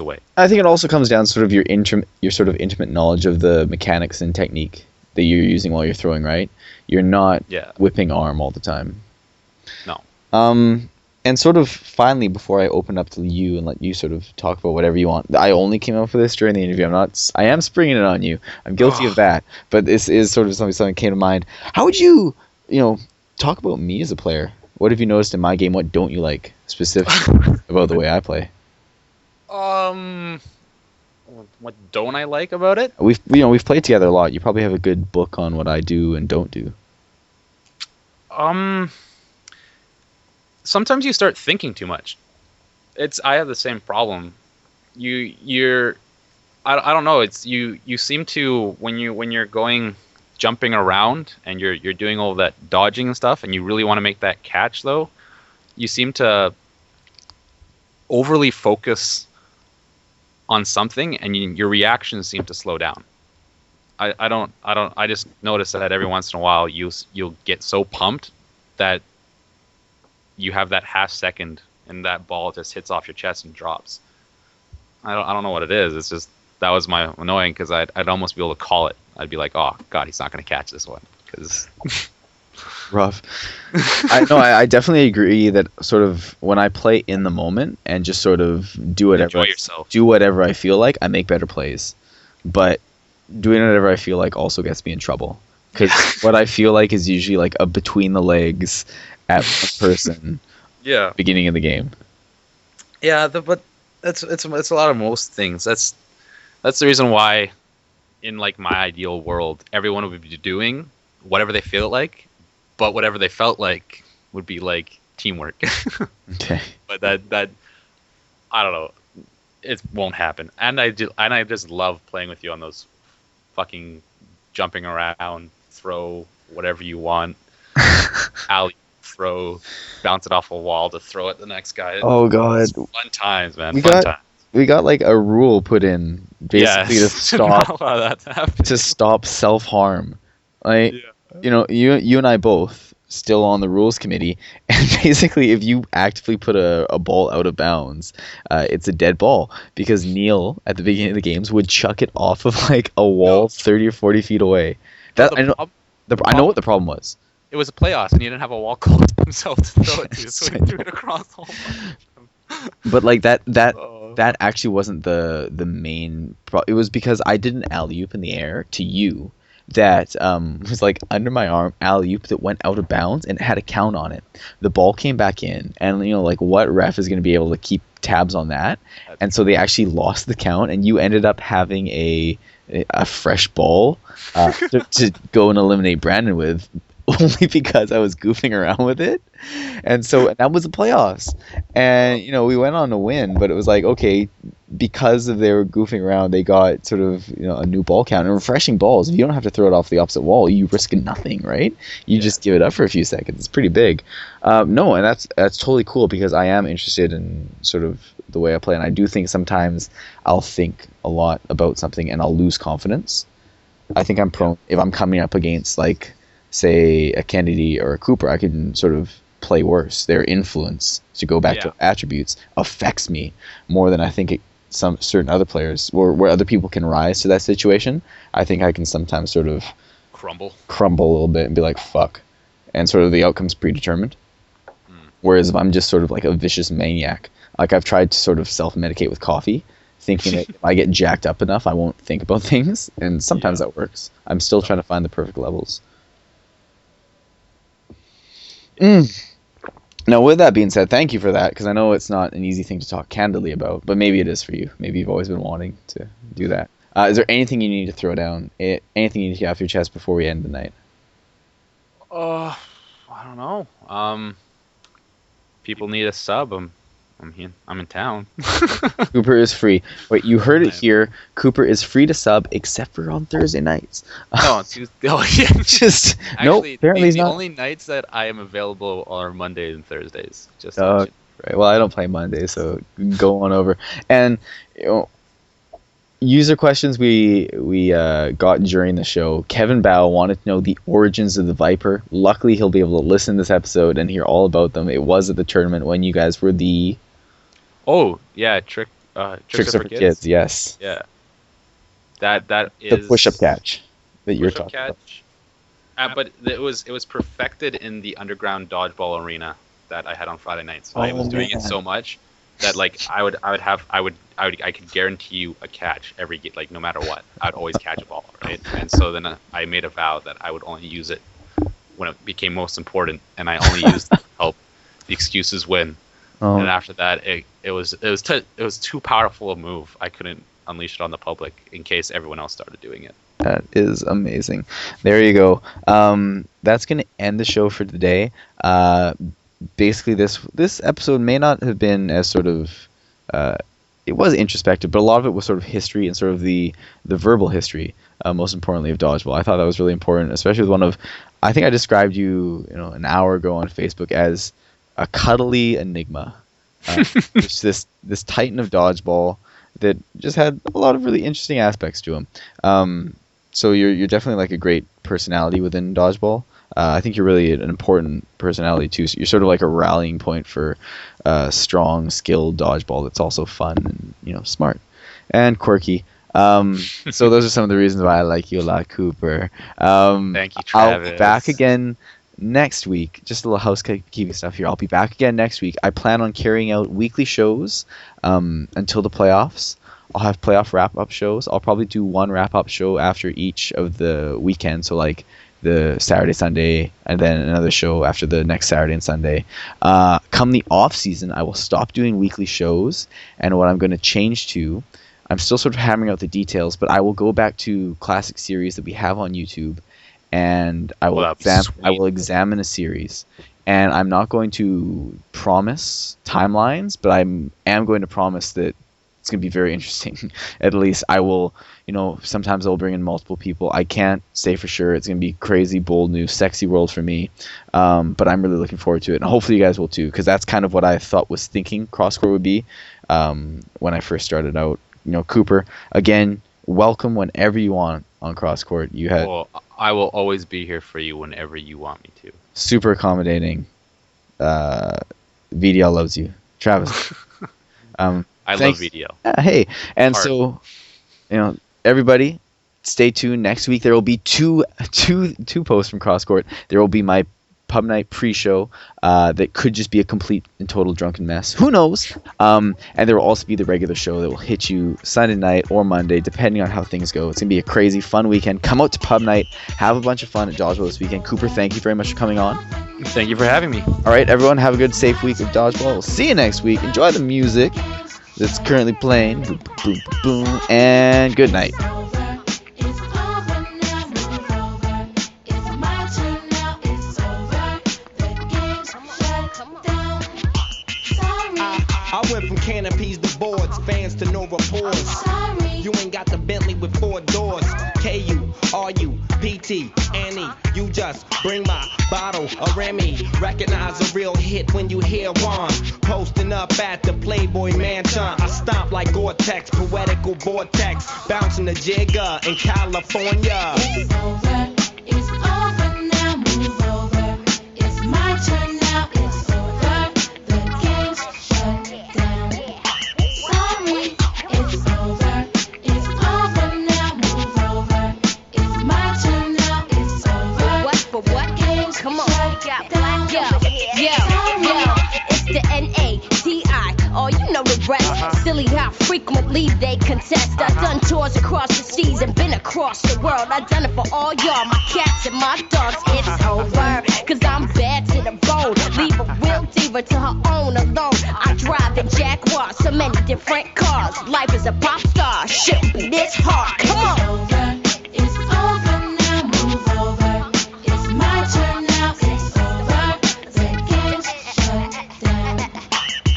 away.
I think it also comes down to sort of your sort of intimate knowledge of the mechanics and technique that you're using while you're throwing, right? You're not whipping arm all the time.
No.
And sort of finally, before I open up to you and let you sort of talk about whatever you want, I only came up with this during the interview. I am springing it on you. I'm guilty of that, but this is sort of something that came to mind. How would you talk about me as a player? What have you noticed in my game? What don't you like specifically about the way I play?
what don't I like about it?
We've played together a lot. You probably have a good book on what I do and don't do.
Sometimes you start thinking too much. I have the same problem. I don't know. It's you seem to when you're going jumping around and you're doing all that dodging and stuff, and you really want to make that catch though. You seem to overly focus on something, and your reactions seem to slow down. I just notice that every once in a while you'll get so pumped that you have that half second and that ball just hits off your chest and drops. I don't know what it is. It's just that was my annoying because I'd almost be able to call it. I'd be like, oh god, he's not going to catch this one because
rough. I definitely agree that sort of when I play in the moment and just sort of do whatever I feel like, I make better plays. But doing whatever I feel like also gets me in trouble because what I feel like is usually like a between the legs at one person.
Yeah.
Beginning of the game.
Yeah, but it's a lot of most things. That's the reason why, in like my ideal world, everyone would be doing whatever they feel like, but whatever they felt like would be like teamwork.
Okay.
But that I don't know, it won't happen. And I just love playing with you on those fucking jumping around, throw whatever you want, alley throw, bounce it off a wall to throw at the next guy.
Oh god,
it's fun times, man.
We got like a rule put in basically to stop self harm. Like you and I both still on the rules committee, and basically if you actively put a ball out of bounds, it's a dead ball because Neil at the beginning of the games would chuck it off of like a wall 30 or 40 feet away. I know what the problem was.
It was a playoffs, and he didn't have a wall close to himself to throw it to, so he threw it across the whole bunch.
But like that actually wasn't the main it was because I did an alley-oop in the air to you that was like under my arm alley-oop that went out of bounds and it had a count on it. The ball came back in, and like what ref is going to be able to keep tabs on that? And so they actually lost the count, and you ended up having a fresh ball to go and eliminate Brandon with. Only because I was goofing around with it. And so that was the playoffs. And, we went on to win, but it was like, okay, because of they were goofing around, they got sort of, a new ball count. And refreshing balls, if you don't have to throw it off the opposite wall, you risk nothing, right? You just give it up for a few seconds. It's pretty big. No, and that's totally cool because I am interested in sort of the way I play. And I do think sometimes I'll think a lot about something and I'll lose confidence. I think I'm prone, if I'm coming up against like, say a Kennedy or a Cooper, I can sort of play worse. Their influence, to go back to attributes, affects me more than I think some certain other players, where other people can rise to that situation. I think I can sometimes sort of crumble a little bit and be like, fuck. And sort of the outcome's predetermined. Whereas if I'm just sort of like a vicious maniac, like I've tried to sort of self-medicate with coffee, thinking that if I get jacked up enough, I won't think about things. And sometimes that works. I'm still trying to find the perfect levels. Now, with that being said, thank you for that, because I know it's not an easy thing to talk candidly about, but maybe it is for you. Maybe you've always been wanting to do that. Is there anything you need to throw down? Anything you need to get off your chest before we end the night?
I don't know. People need a sub. I'm in town.
Cooper is free. Wait, you heard it here. Cooper is free to sub except for on Thursday nights.
No,
just
actually,
nope. Apparently, he's
the
not.
only nights that I am available are Mondays and Thursdays. Just
right. Well, I don't play Monday, so go on over. And user questions we got during the show. Kevin Bao wanted to know the origins of the Viper. Luckily, he'll be able to listen to this episode and hear all about them. It was at the tournament when you guys were the.
Oh yeah, tricks
are for kids. Yes.
Yeah. That is
the push-up catch that you're talking about.
But it was perfected in the underground dodgeball arena that I had on Friday nights. I was doing it so much that like I could guarantee you a catch every like no matter what. I'd always catch a ball, right? And so then I made a vow that I would only use it when it became most important, and I only used it to help the excuses win. And after that, it was too powerful a move. I unleash it on the public in case everyone else started doing it.
That is amazing. There you go. That's going to end the show for today. Basically, this episode may not have been as sort of... it was introspective, but a lot of it was sort of history and sort of the verbal history, most importantly, of Dodgeball. I thought that was really important, especially with one of... I think I described you, an hour ago on Facebook as a cuddly enigma. It's this titan of Dodgeball that just had a lot of really interesting aspects to him. So you're definitely like a great personality within Dodgeball. I think you're really an important personality too. So you're sort of like a rallying point for strong, skilled Dodgeball that's also fun and smart and quirky. So those are some of the reasons why I like you a lot, Cooper.
Thank you, Travis.
I'll be back again next week. Just a little housekeeping stuff here. I'll be back again next week. I plan on carrying out weekly shows until the playoffs. I'll have playoff wrap-up shows. I'll probably do one wrap-up show after each of the weekends. So like the Saturday, Sunday, and then another show after the next Saturday and Sunday. Come the off season, I will stop doing weekly shows, and what I'm going to change to, I'm still sort of hammering out the details, but I will go back to classic series that we have on YouTube, and I will examine a series. And I'm not going to promise timelines, but I am going to promise that it's going to be very interesting. At least I will, sometimes I'll bring in multiple people. I can't say for sure. It's going to be crazy, bold, new, sexy world for me. But I'm really looking forward to it. And hopefully you guys will too, because that's kind of what I was thinking Crosscourt would be when I first started out. Cooper, again, welcome whenever you want on Crosscourt.
Well, I will always be here for you whenever you want me to.
Super accommodating. VDL loves you. Travis.
I love VDL.
Hey, and so, everybody, stay tuned. Next week there will be two posts from Crosscourt. There will be my pub night pre-show that could just be a complete and total drunken mess. Who knows? And there will also be the regular show that will hit you Sunday night or Monday, depending on how things go. It's gonna be a crazy, fun weekend. Come out to pub night, have a bunch of fun at Dodgeball this weekend. Cooper, thank you very much for coming on.
Thank you for having me.
All right, everyone, have a good, safe week of Dodgeball. We'll see you next week. Enjoy the music that's currently playing. Boom, boom, boom, boom, and good night.
I went from canopies to boards, fans to no reports. You ain't got the Bentley with 4 doors. KU, RU, PT, Annie. You just bring my bottle of Remy. Recognize a real hit when you hear one. Posting up at the Playboy Mansion. I stomp like Gore-Tex, poetical vortex. Bouncing the jigger in California.
It's over, it's over now, move over. It's my turn now, it's over. The game's shut down. Sorry, it's over. It's over now, move over. It's my turn now, it's over.
What for what? Come on. Yo, it's the N-A-D-I. Oh, you know the rest. Silly how frequently they contest. I done tours across the seas and been across the world. I done it for all y'all, my cats and my dogs. It's over, cause I'm bad to the bone. Leave a real diva to her own alone. I drive a Jaguar, so many different cars. Life is a pop star, shouldn't be this hard. Come on.
It's over now, move over. It's my turn now, it's over. The game's shut down.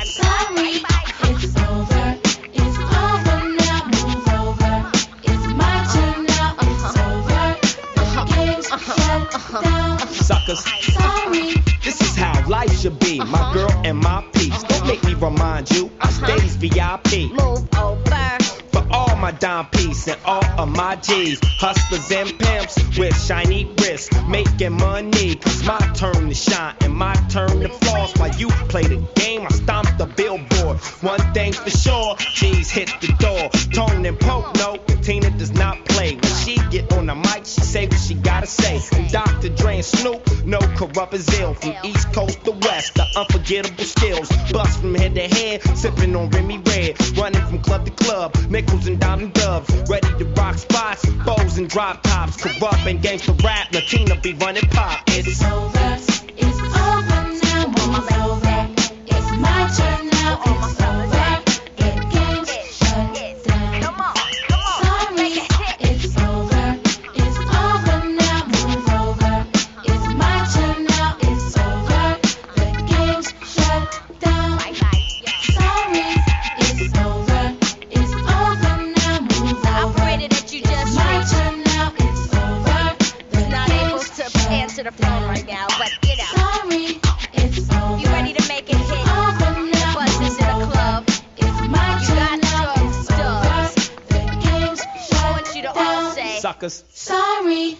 Sorry, it's over. It's over now, move over. It's my turn now, it's over. The game's shut down.
Suckers.
Sorry.
This is how life should be. My girl and my peace. Don't make me remind you. I stays VIP.
Move over.
For all my dime piece and all of my G's. Hustlers and pimps with shiny wrists. Making money. Cause my turn to shine and my turn to floss. While you play the game, I stomp the billboard. One thing's for sure, G's hit the door. Tone and Pope, no, Tina does not play. When she get on the mic, she say what she gotta say. And Dr. Dre and Snoop, no corrupt as ill. From East Coast to West, the unforgettable skills. Bust from head to head, sipping on Remy Red. Running from club to club, nickels and diamond doves. Ready to rock spots, bows and drop tops. Corrupt and gangsta rap, Latina be running pop. It's
over. It's over now, move over. It's my turn now, it's over. The game's shut down.
now, but you know.
Sorry, it's over.
You ready to make it hit?
It's over now.
Buses in the club.
It's my
You
turn
got
now.
strong
It's over.
stuff.
The game's
I want you to
shut
all
down.
say.
Suckers.
Sorry.